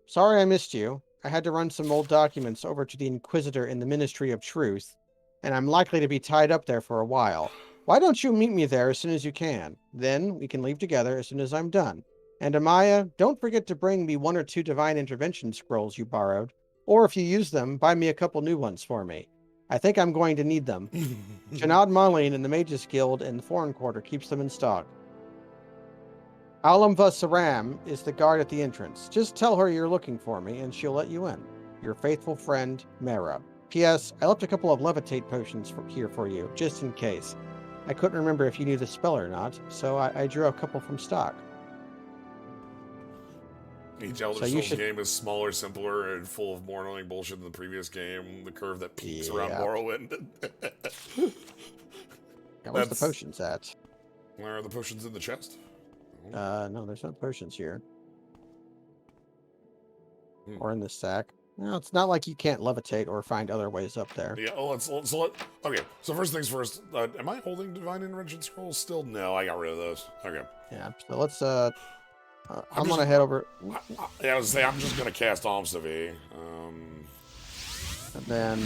Sorry I missed you. I had to run some old documents over to the Inquisitor in the Ministry of Truth, and I'm likely to be tied up there for a while. Why don't you meet me there as soon as you can? Then we can leave together as soon as I'm done. And Amaya, don't forget to bring me 1 or 2 divine intervention scrolls you borrowed, or if you use them, buy me a couple new ones for me. I think I'm going to need them. Janad Marlene in the Mages Guild in the Foreign Quarter keeps them in stock. Alamva Saram is the guard at the entrance. Just tell her you're looking for me, and she'll let you in. Your faithful friend, Mara. P.S. I left a couple of levitate potions here for you, just in case. I couldn't remember if you knew the spell or not, so I drew a couple from stock. Each Elder Scrolls game is smaller, simpler, and full of more annoying bullshit than the previous game. The curve that peaks around Morrowind. Where's the potions at? Where are the potions in the chest? No, there's no potions here. Or in this sack. No, it's not like you can't levitate or find other ways up there. Yeah, okay, so first things first. Am I holding Divine Intervention Scrolls still? No, I got rid of those. Okay. Yeah, so let's, I'm gonna head over. I was saying, I'm just gonna cast Almsavi. And then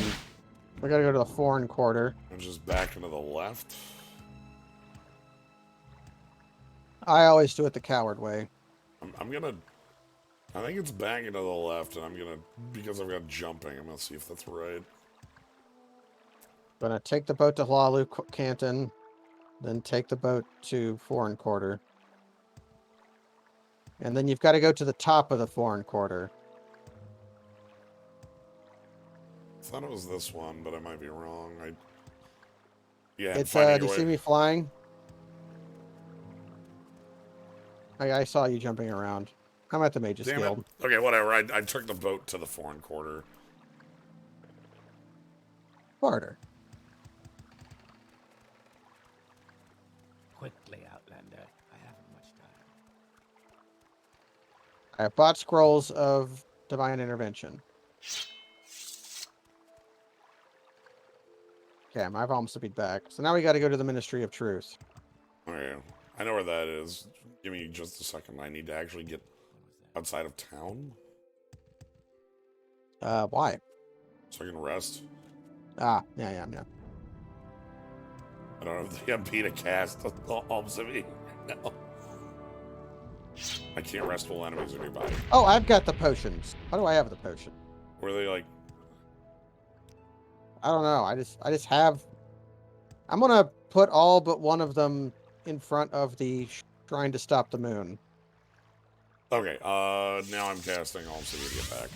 we gotta go to the Foreign Quarter. And just back into the left. I always do it the coward way. I think it's back into the left, and because I've got jumping, I'm gonna see if that's right. Gonna take the boat to Hlalu Canton, then take the boat to Foreign Quarter. And then you've got to go to the top of the Foreign Quarter. I thought it was this one, but I might be wrong. Yeah, It's, do you see me flying? I saw you jumping around. I'm at the Mages Guild. Okay, whatever. I took the boat to the Foreign Quarter. Barter. Quickly, Outlander. I haven't much time. I have bought scrolls of divine intervention. Okay, my almost to be back. So now we got to go to the Ministry of Truth. Oh, yeah. I know where that is. Give me just a second. I need to actually get outside of town Why? so I can rest. Yeah. I don't have the MP to cast alms of me. No. I can't rest while enemies are nearby. Oh, I've got the potions. How do I have the potion? Were they like... I don't know. I just have. I'm gonna put all but one of them in front of the shrine to stop the moon. Okay, now I'm casting alms of me to get back.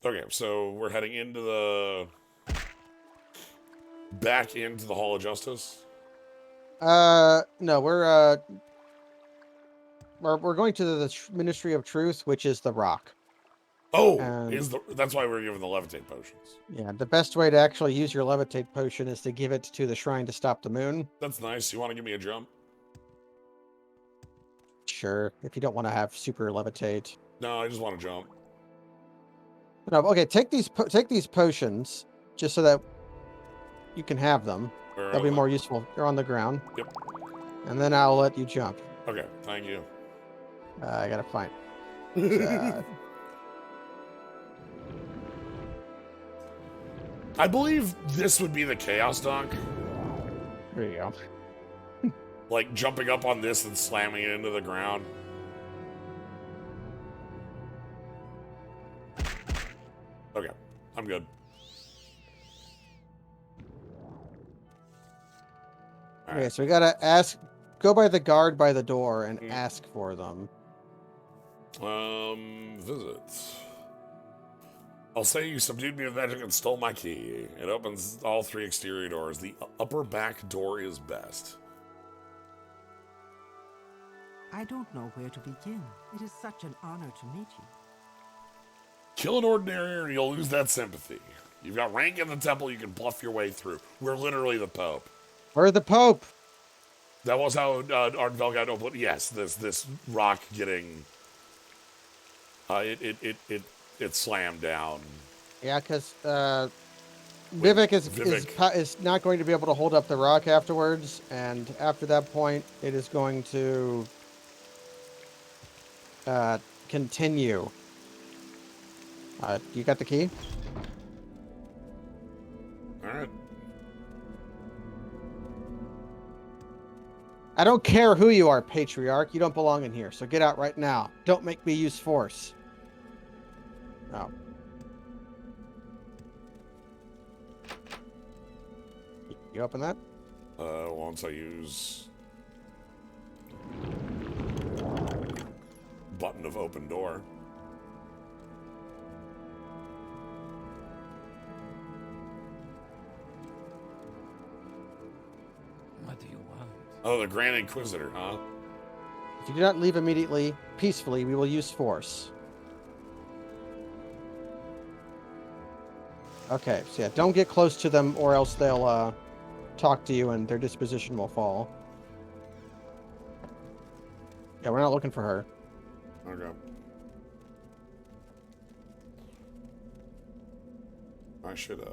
Okay, so we're heading into the... back into the Hall of Justice? No, we're going to the Ministry of Truth, which is the rock. Oh, And that's why we're given the levitate potions. yeah, the best way to actually use your levitate potion is to give it to the shrine to stop the moon. That's nice. You want to give me a jump? Sure, if you don't want to have super levitate. No, I just want to jump. No, okay, take these potions just so that you can have them. Where They'll are be they? more useful. They're on the ground. Yep. And then I'll let you jump. Okay, thank you. I gotta find. I believe this would be the Chaos Dunk. There you go. Like jumping up on this and slamming it into the ground. Okay, I'm good. All Okay, right. so we gotta go by the guard by the door and ask for them. Visits. I'll say you subdued me with magic and stole my key. It opens all 3 exterior doors. The upper back door is best. I don't know where to begin. It is such an honor to meet you. Kill an ordinary and you'll lose that sympathy. You've got rank in the temple, you can bluff your way through. We're literally the Pope. We're the Pope! That was how Ardenvel got opened. Yes, this rock getting... It slammed down. Yeah, because Vivek is not going to be able to hold up the rock afterwards, and after that point, it is going to continue. You got the key? All right. I don't care who you are, Patriarch. You don't belong in here, so get out right now. Don't make me use force. Oh. You open that? Once I use button of open door. What do you want? Oh, the Grand Inquisitor, huh? If you do not leave immediately, peacefully, we will use force. Okay, so yeah, don't get close to them or else they'll talk to you and their disposition will fall. Yeah, we're not looking for her. Okay. I should, Where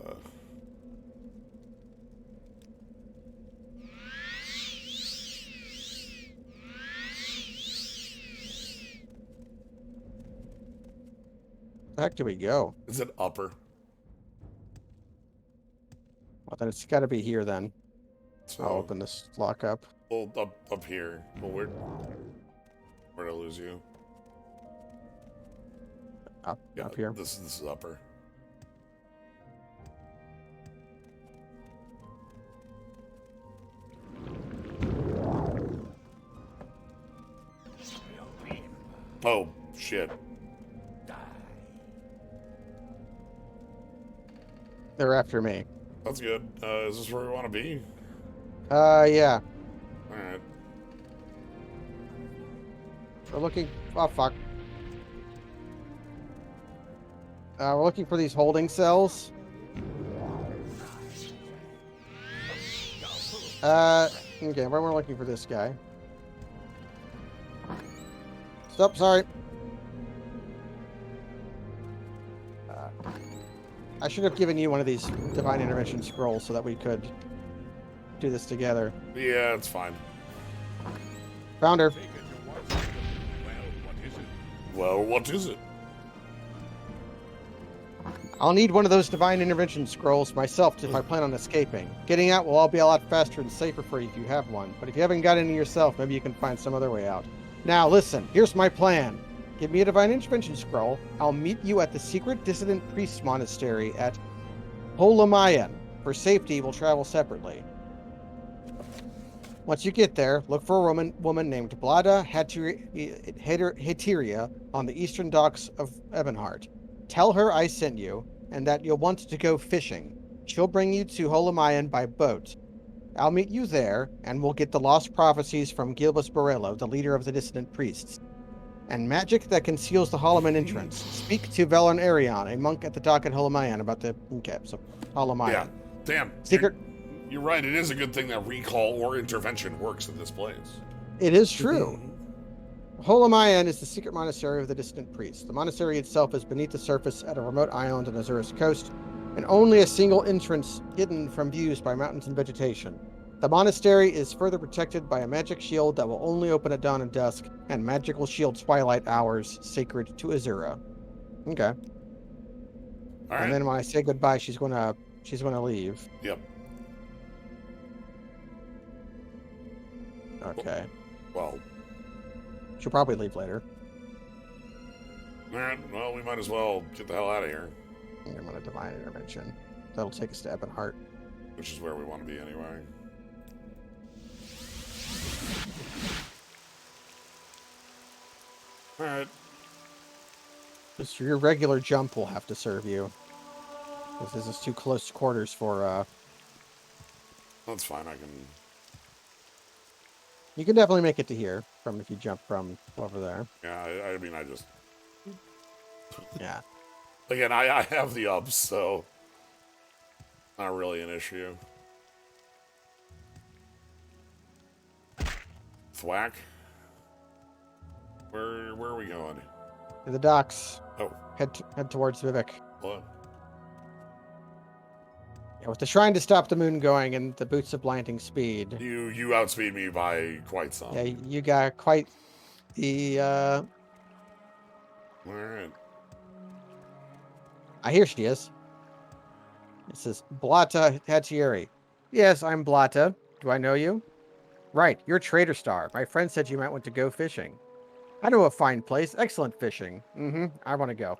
the heck do we go? Is it upper? Well, then it's got to be here then. So, I'll open this lock up. well, up here. Well, where'd I lose you? Up here. This is upper. Oh, shit. They're after me. That's good. Is this where we want to be? Yeah. Alright. We're looking... Oh, fuck. We're looking for these holding cells. Okay, we're looking for this guy. Stop, sorry. I should have given you one of these divine intervention scrolls so that we could do this together. Yeah, it's fine. Found her. Take it you're watching them. Well, what is it? Well, what is it? I'll need one of those divine intervention scrolls myself if I plan on escaping. Getting out will all be a lot faster and safer for you if you have one, but if you haven't got any yourself, maybe you can find some other way out. Now listen, here's my plan. Give me a divine intervention scroll. I'll meet you at the secret dissident priest monastery at Holamayan. For safety, we'll travel separately. Once you get there, look for a woman named Blada Heteria on the eastern docks of Ebonheart. Tell her I sent you, and that you'll want to go fishing. She'll bring you to Holamayan by boat. I'll meet you there, and we'll get the lost prophecies from Gilbus Borello, the leader of the dissident priests. And magic that conceals the Holloman entrance. Speak to Velan Arion, a monk at the dock at Holamayan, about the so Holamayan. Yeah, damn. Secret. You're right. It is a good thing that recall or intervention works in this place. It is true. Holamayan is the secret monastery of the dissident priests. The monastery itself is beneath the surface at a remote island on Azura's coast, and only a single entrance hidden from views by mountains and vegetation. The monastery is further protected by a magic shield that will only open at dawn and dusk, and magical shield twilight hours sacred to Azura. Okay. All right. And then when I say goodbye, she's gonna leave. Yep. Okay. Well. She'll probably leave later. All right. Well, we might as well get the hell out of here. I'm gonna divine intervention. That'll take us to Ebonheart. Which is where we want to be anyway. Alright. Just your regular jump will have to serve you. Because this is too close quarters for, That's fine, I can... You can definitely make it to here, from if you jump from over there. Yeah, I mean, I just... Yeah. Again, I have the ups, so... Not really an issue. Thwack? Where are we going? To the docks. Oh. Head towards Vivek. What? Yeah, with the shrine to stop the moon going and the boots of blinding speed. You outspeed me by quite some. Yeah, you got quite the, Alright. I hear she is. It says, Blata Hattieri. Yes, I'm Blata. Do I know you? Right, you're Trader Star. My friend said you might want to go fishing. I know a fine place. Excellent fishing. I want to go.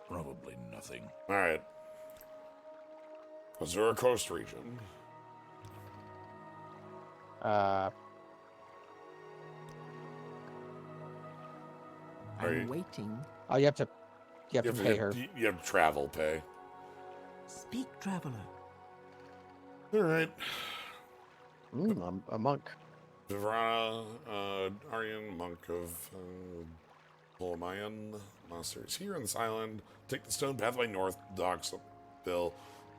Probably nothing. Alright. Azura Coast region. Are I'm waiting. Oh, you have to pay her. You have travel pay. Speak, traveler. Alright. A monk. Vivrana, Aryan, monk of Holamayan monsters. Here on this island, take the stone pathway north, docks, Bill.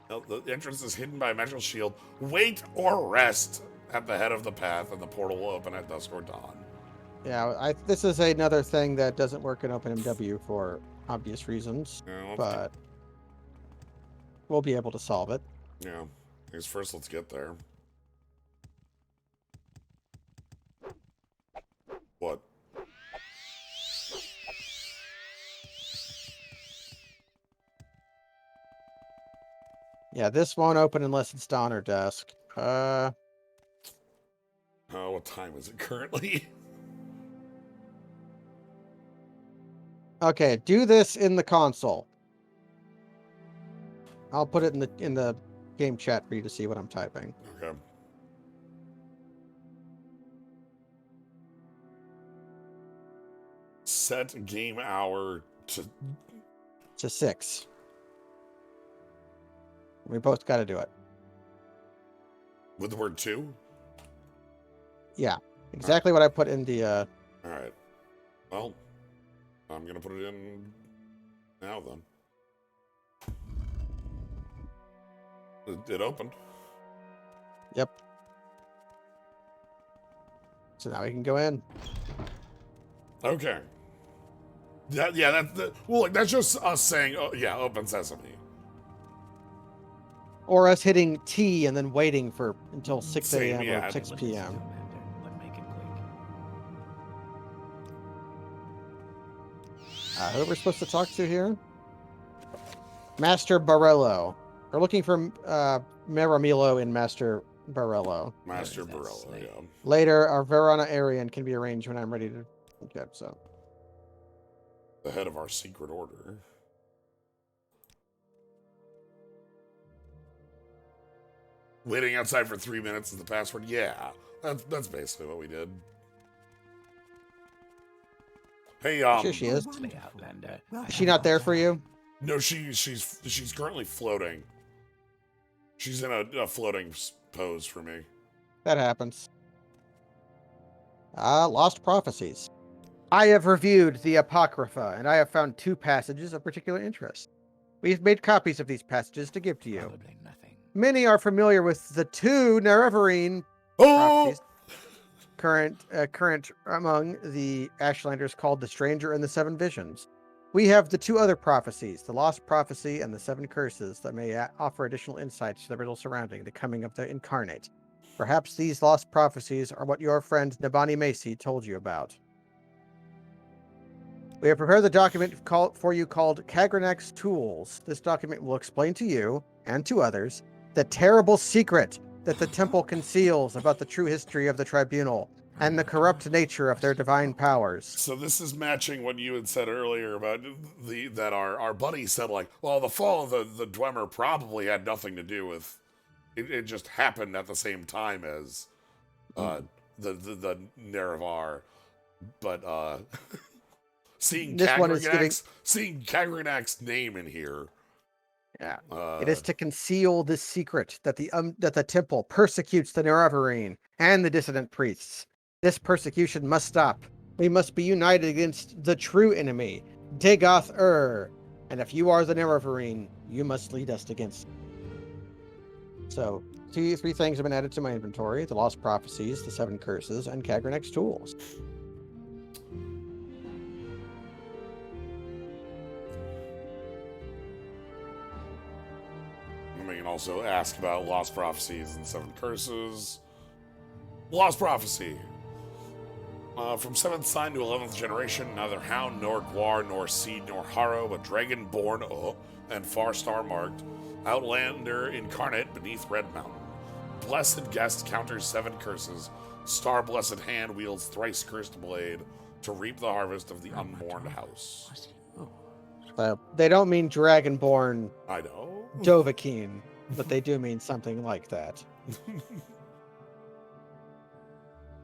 The entrance is hidden by a magical shield. Wait or rest at the head of the path, and the portal will open at dusk or dawn. Yeah, this is another thing that doesn't work in OpenMW for obvious reasons, Yeah, but we'll be able to solve it. Yeah. I guess first let's get there. What? Yeah, this won't open unless it's dawn or dusk. What time is it currently? Okay, do this in the console. I'll put it in the game chat for you to see what I'm typing. Okay. Set game hour to 6. We both got to do it. with the word 2? Yeah, exactly what I put in the. All right. Well, I'm gonna put it in now then. It opened. Yep. So now we can go in. Okay. Well, like, that's just us saying, oh, yeah, open sesame. Or us hitting T and then waiting for until 6 Same, a.m. yeah. or 6 p.m. But make it quick. Who we're supposed to talk to here? Master Barello. We're looking for Maramilo and Master Barello. Master Where is that Barello, slave? yeah. Later, our Verona Arian can be arranged when I'm ready to. Okay, so. The head of our secret order. Waiting outside for 3 minutes is the password. Yeah, that's basically what we did. Hey, Here she is. Slay Outlander. Is she not there for you? No, she's currently floating. She's in a floating pose for me. That happens. Lost Prophecies. I have reviewed the Apocrypha, and I have found 2 passages of particular interest. We've made copies of these passages to give to you. Probably nothing. Many are familiar with the 2 Nerevarine Oh, prophecies, current among the Ashlanders called the Stranger and the 7 Visions. We have the 2 other prophecies, the Lost Prophecy and the 7 Curses, that may offer additional insights to the riddle surrounding the coming of the Incarnate. Perhaps these lost prophecies are what your friend Nabani Macy told you about. We have prepared the document for you called Kagranak's Tools. This document will explain to you, and to others, the terrible secret that the temple conceals about the true history of the tribunal and the corrupt nature of their divine powers. so this is matching what you had said earlier about that our buddy said, like, well, the fall of the Dwemer probably had nothing to do with it just happened at the same time as the Nerevar, but seeing This one is Kagranak's name in here. Yeah. It is to conceal this secret that the temple persecutes the Nerevarine and the dissident priests. This persecution must stop. We must be united against the true enemy, Dagoth-Ur. And if you are the Nerevarine, you must lead us against. So, 3 things have been added to my inventory: the Lost Prophecies, the 7 Curses, and Kagranak's Tools. We can also ask about Lost Prophecies and 7 Curses. Lost Prophecy. From 7th sign to 11th generation, neither hound, nor guar, nor seed, nor harrow, but dragon-born and far star-marked, outlander incarnate beneath Red Mountain. Blessed guest counters 7 curses. Star-blessed hand wields thrice-cursed blade to reap the harvest of the unmourned house. They don't mean dragonborn I know. Dovahkiin, but they do mean something like that.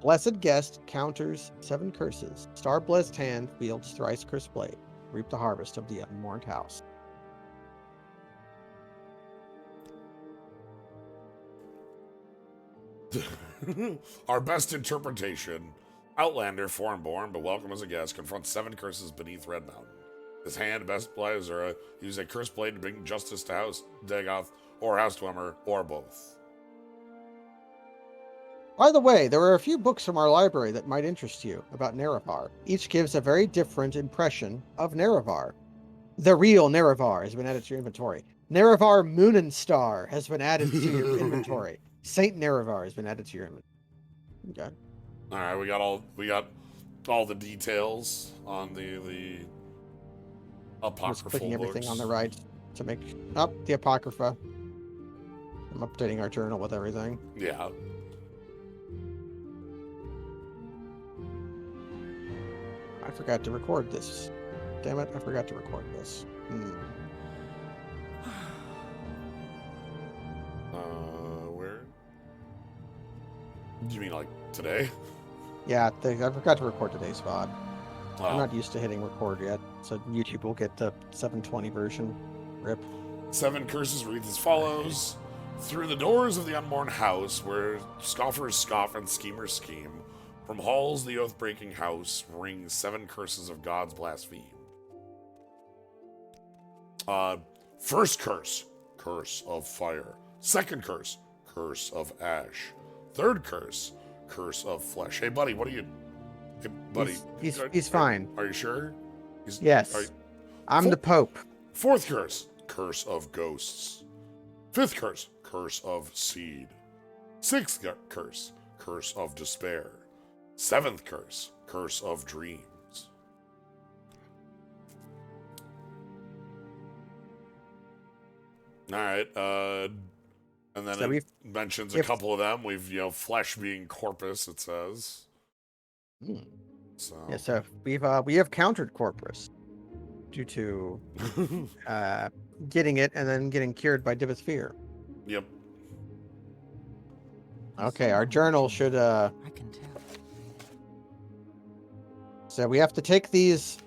Blessed guest counters 7 curses. Star-blessed hand wields thrice-cursed blade. Reap the harvest of the unmourned house. Our best interpretation. Outlander, foreign-born, but welcome as a guest, confronts 7 curses beneath Red Mountain. His hand, best Blazera, use a cursed blade to bring justice to House Dagoth or House Dwemer, or both. By the way, there are a few books from our library that might interest you about Nerevar. Each gives a very different impression of Nerevar. The real Nerevar has been added to your inventory. Nerevar Moon and Star has been added to your inventory. Saint Nerevar has been added to your inventory. Okay. All right, we got all the details on the apocryphal Just clicking books. everything on the right to make up the Apocrypha. I'm updating our journal with everything. Yeah. I forgot to record this. Damn it, I forgot to record this. Where? Do you mean like today? Yeah, I forgot to record today's VOD. Oh. I'm not used to hitting record yet, so YouTube will get the 720 version. Rip. 7 curses read as follows. Through the doors of the unborn house, where scoffers scoff and schemers scheme, from halls the oath-breaking house rings 7 curses of God's blaspheme. First curse, curse of fire. Second curse, curse of ash. Third curse, curse of flesh. Hey, buddy, what are you... Hey, buddy. He's fine. Are you sure? Yes. I'm the Pope. Fourth curse, curse of ghosts. Fifth curse, curse of seed. Sixth curse, curse of despair. Seventh curse, curse of dreams. All right, and then So it mentions a couple of them. We've, flesh being corpus, it says. So Yeah, so we have countered Corpus due to getting it and then getting cured by Divus Fear. Yep. Okay, our journal should I can tell. So we have to take these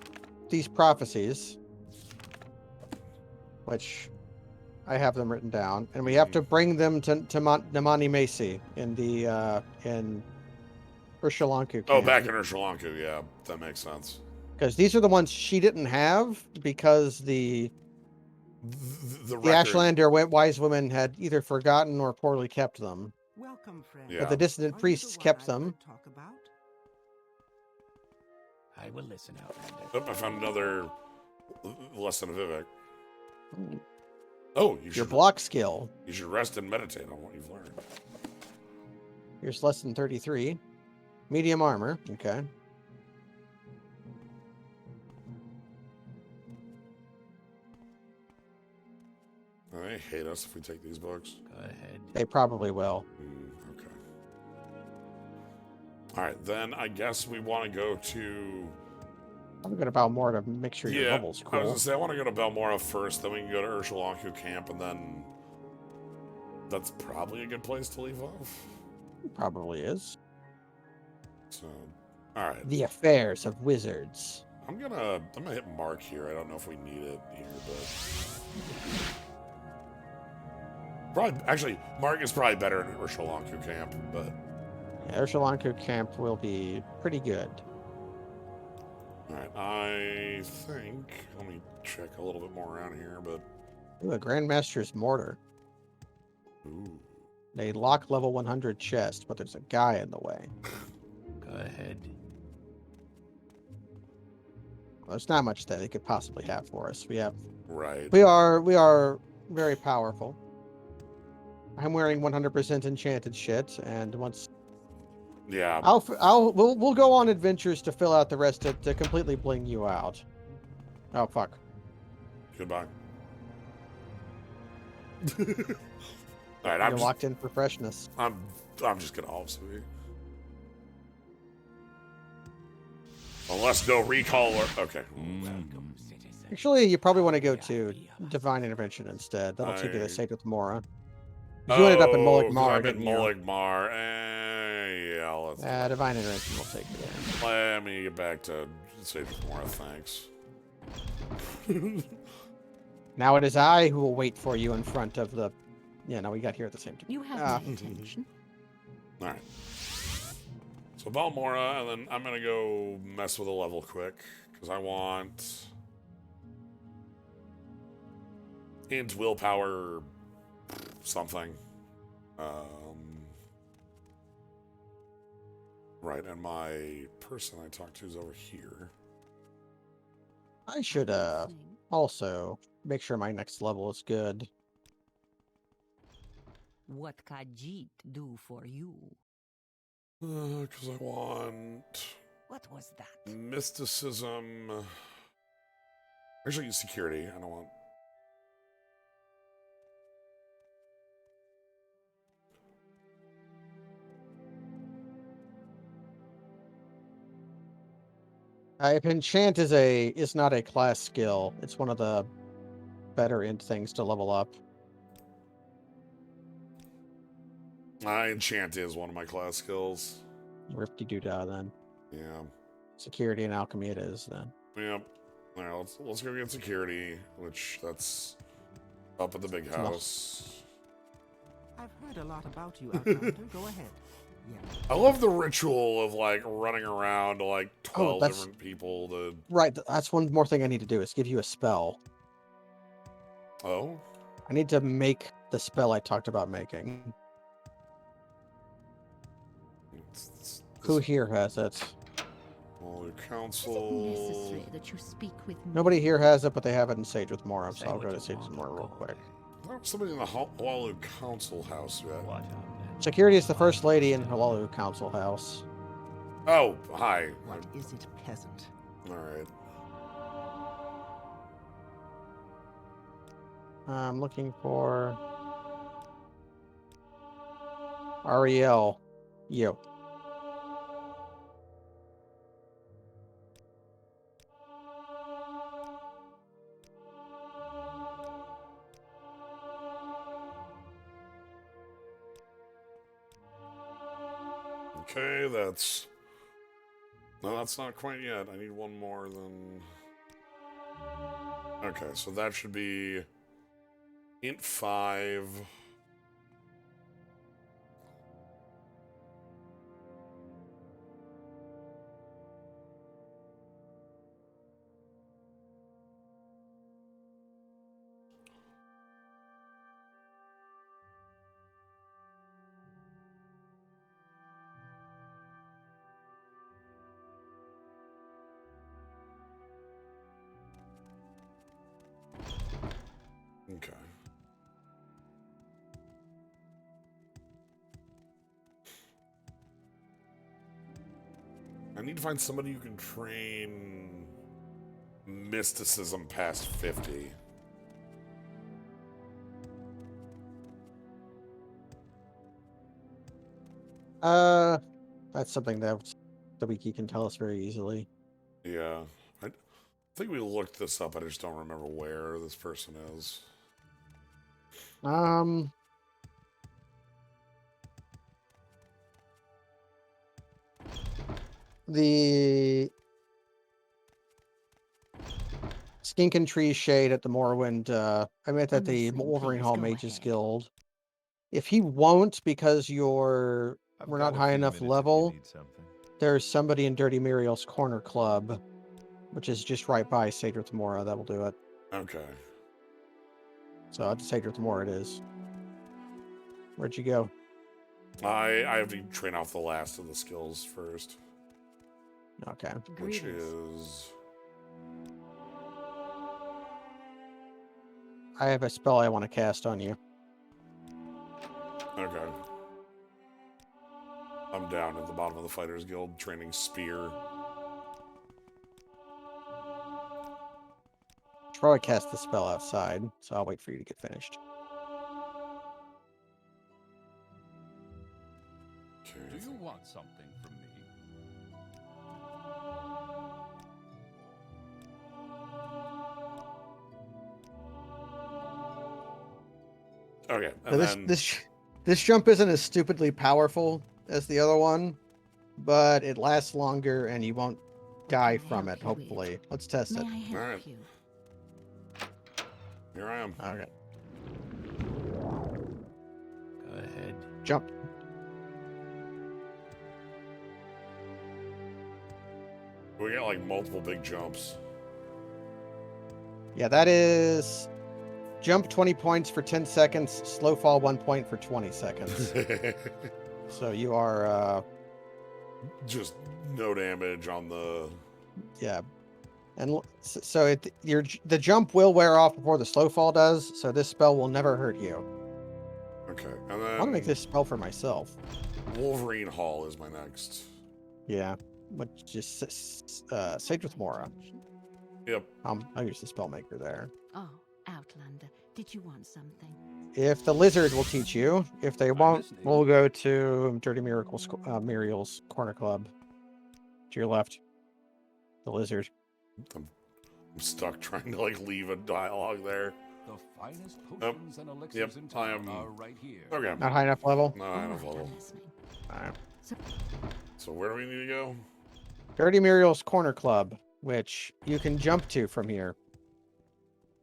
prophecies, which I have them written down, and we have to bring them to Namani Macy in the in Urshalanku camp. Oh, back in Urshalanku, yeah, that makes sense. Because these are the ones she didn't have because the Ashlander wise women had either forgotten or poorly kept them. Welcome, friend. Yeah. But the dissident priests kept them. Talk about? I will listen, Outlander. Oh, I found another lesson of Vivek. Oh, Your block skill. You should rest and meditate on what you've learned. Here's lesson 33. Medium armor. Okay. They hate us if we take these books. Go ahead. They probably will. Okay. All right, then I guess we want to go to... I'm going to Balmora to make sure your level's cool. I was going to say, I want to go to Balmora first, then we can go to Urshalanku camp, and then... That's probably a good place to leave off. It probably is. So, all right. The affairs of wizards. I'm gonna hit Mark here. I don't know if we need it here, but... Probably, actually, Mark is probably better in Urshalanku camp, but... Yeah, Urshalanku camp will be pretty good. Alright, I think... Let me check a little bit more around here, but... Ooh, a Grandmaster's Mortar. Ooh. They lock level 100 chest, but there's a guy in the way. Go ahead. Well, there's not much that they could possibly have for us. We have... Right. We are very powerful. I'm wearing 100% enchanted shit, and once... Yeah. We'll go on adventures to fill out the rest to completely bling you out. Oh, fuck. Goodbye. All right, You're locked in for freshness. I'm just gonna off sweet. Unless no recall or okay. Actually, you probably want to go to Divine Intervention instead. That'll keep you the same with Mora. If you ended up in Molag Mar, I'm in Molag Mar. Yeah, let's. Divine Intervention will take you there. Let me get back to save with Mora. Thanks. Now it is I who will wait for you in front of the. Yeah, no, we got here at the same time. You have my attention. All right. So Balmora, and then I'm gonna go mess with a level quick because I want int willpower something. Right, and my person I talked to is over here. I should also make sure my next level is good. What Khajiit do for you? Because I want... What was that? Mysticism... Actually, security. I don't want... If enchant is not a class skill, it's one of the better int things to level up. Enchant is one of my class skills. Rifty doodah then. Yeah. Security and alchemy it is then. Yep. All right, let's go get security, which that's up at the big house. I've heard a lot about you, Outlander. Go ahead. Yeah. I love the ritual of like running around to like 12 different people to... Right, that's one more thing I need to do is give you a spell. Oh? I need to make the spell I talked about making. Who here has it? Well, Hollow Is it Council. necessary that you speak with me? Nobody here has it, but they have it in Sage with Mora, Say so I'll what go you to Sage with want, Mora real go quick. away. Somebody in the Hollow Council house yet. What outlander? Security is the first lady in Halalu Council House. Oh, hi. What is it, peasant? Alright. I'm looking for Ariel. You. Okay, that's... No, that's not quite yet. I need one more than... Okay, so that should be... Int 5... Okay. I need to find somebody who can train mysticism past 50. That's something that the wiki can tell us very easily. Yeah. I think we looked this up. I just don't remember where this person is. The Skink and Tree Shade at the Morrowind, I meant at the Listening, Wolverine please, Hall go Mages ahead. Guild. If he won't because we're not high enough level, there's somebody in Dirty Muriel's Corner Club, which is just right by Sage with Mora. That will do it. Okay. So at Sage with Mora it is. Where'd you go? I have to train off the last of the skills first, Okay. which Greetings. is... I have a spell I want to cast on you. Okay. I'm down at the bottom of the Fighters Guild training Spear. Should probably cast the spell outside, so I'll wait for you to get finished. Do you want something from me? Okay, Now and then... this jump isn't as stupidly powerful as the other one, but it lasts longer and you won't die can I from help it, you with? hopefully. Let's test May it. I help Alright. you? Here I am. Okay. Go ahead. Jump. We got like multiple big jumps. Yeah, that is jump 20 points for 10 seconds, slow fall 1 point for 20 seconds. So you are, Just no damage on the... yeah. And so the jump will wear off before the slow fall does, so this spell will never hurt you. Okay, and I want to make then this spell for myself. Wolverine Hall is my next. Yeah, which is Sage with Mora. Yep. I'll use the spell maker there. Oh, Outlander, did you want something? If the lizard will teach you, if they won't, listening. we'll go to Dirty Muriel's Corner Club. To your left. The lizard. I'm stuck trying to like leave a dialogue there. The finest potions and elixirs Yep, in I town am- are right here. Okay. Not high enough level? No, I don't Alright, follow. I'm listening. Alright. So where do we need to go? Dirty Muriel's Corner Club, which you can jump to from here.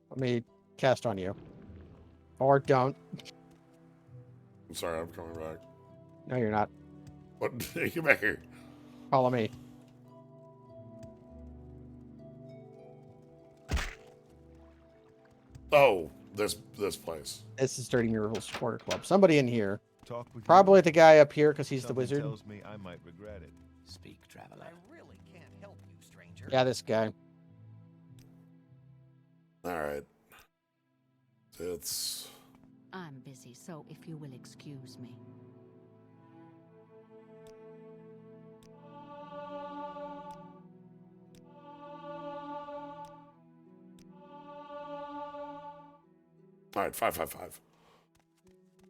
Let me cast on you. Or don't. I'm sorry, I'm coming back. No, you're not. What? Get back here. Follow me. Oh, this place. This is Dirty Muriel's Corner Club. Somebody in here. Talk with Probably you. the guy up here because he's the Something wizard. tells me I might regret it. Speak, traveler. I really can't help you stranger. Yeah, this guy. All right. It's... I'm busy, so if you will excuse me. All right, 555.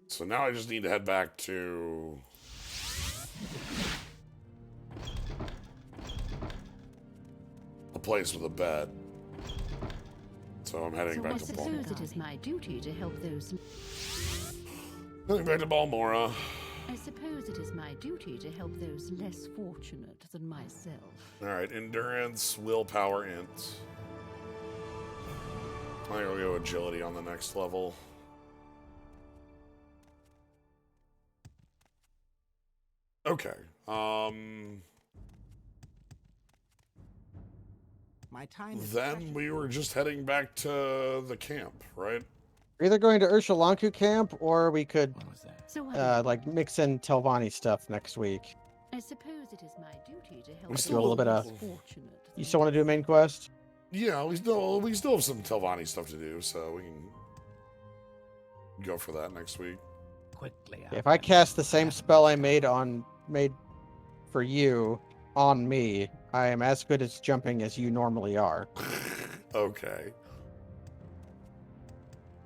So now I just need to head back to... a place with a bed. So I'm heading So back I to suppose Balmora. it is my duty to help those... Heading back to Balmora. I suppose it is my duty to help those less fortunate than myself. All right, endurance, willpower, int. I'm gonna go agility on the next level. Okay. My time is Then precious. we were just heading back to the camp, right? We're either going to Urshalanku camp, or we could What was that? So what do you like mix in Telvanni stuff next week. I suppose it is my duty to help We those still- a little bit of- less fortunate. You still want to do a main quest? Yeah, we still have some Telvanni stuff to do, so we can go for that next week. Quickly. If I cast the same spell I made for you on me, I am as good at jumping as you normally are. Okay.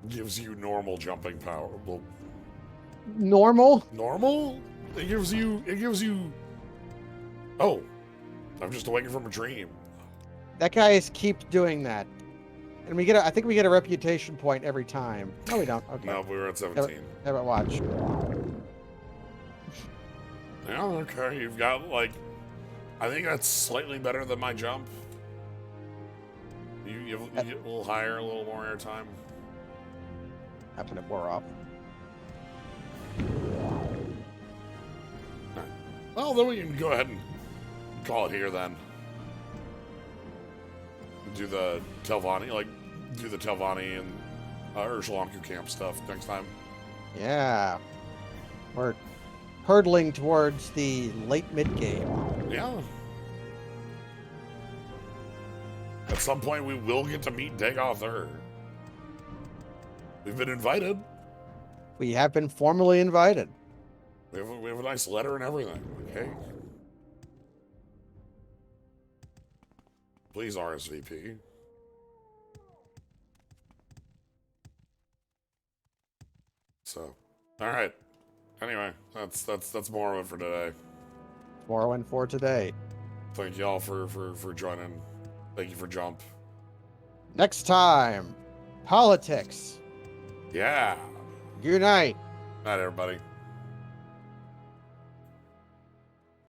Gives you normal jumping power. Well, Normal? normal? It gives you. Oh, I'm just awakened from a dream. That guy keeps doing that, and I think we get a reputation point every time. No, we don't. Okay. No, we were at 17. Haven't watched. Yeah, okay. You've got like, I think that's slightly better than my jump. You get a little higher, a little more airtime. Happen to bore off. Well, then we can go ahead and call it here then. Do the Telvanni and Urshalanku camp stuff next time. Yeah. We're hurtling towards the late mid-game. Yeah. At some point, we will get to meet Dagoth. We've been invited. We have been formally invited. We have a nice letter and everything. Okay. Please RSVP. So, all right. Anyway, that's more of it for today. Morrowind for today. Thank y'all for joining. Thank you for Jump. Next time, politics. Yeah. Good night. Night, everybody.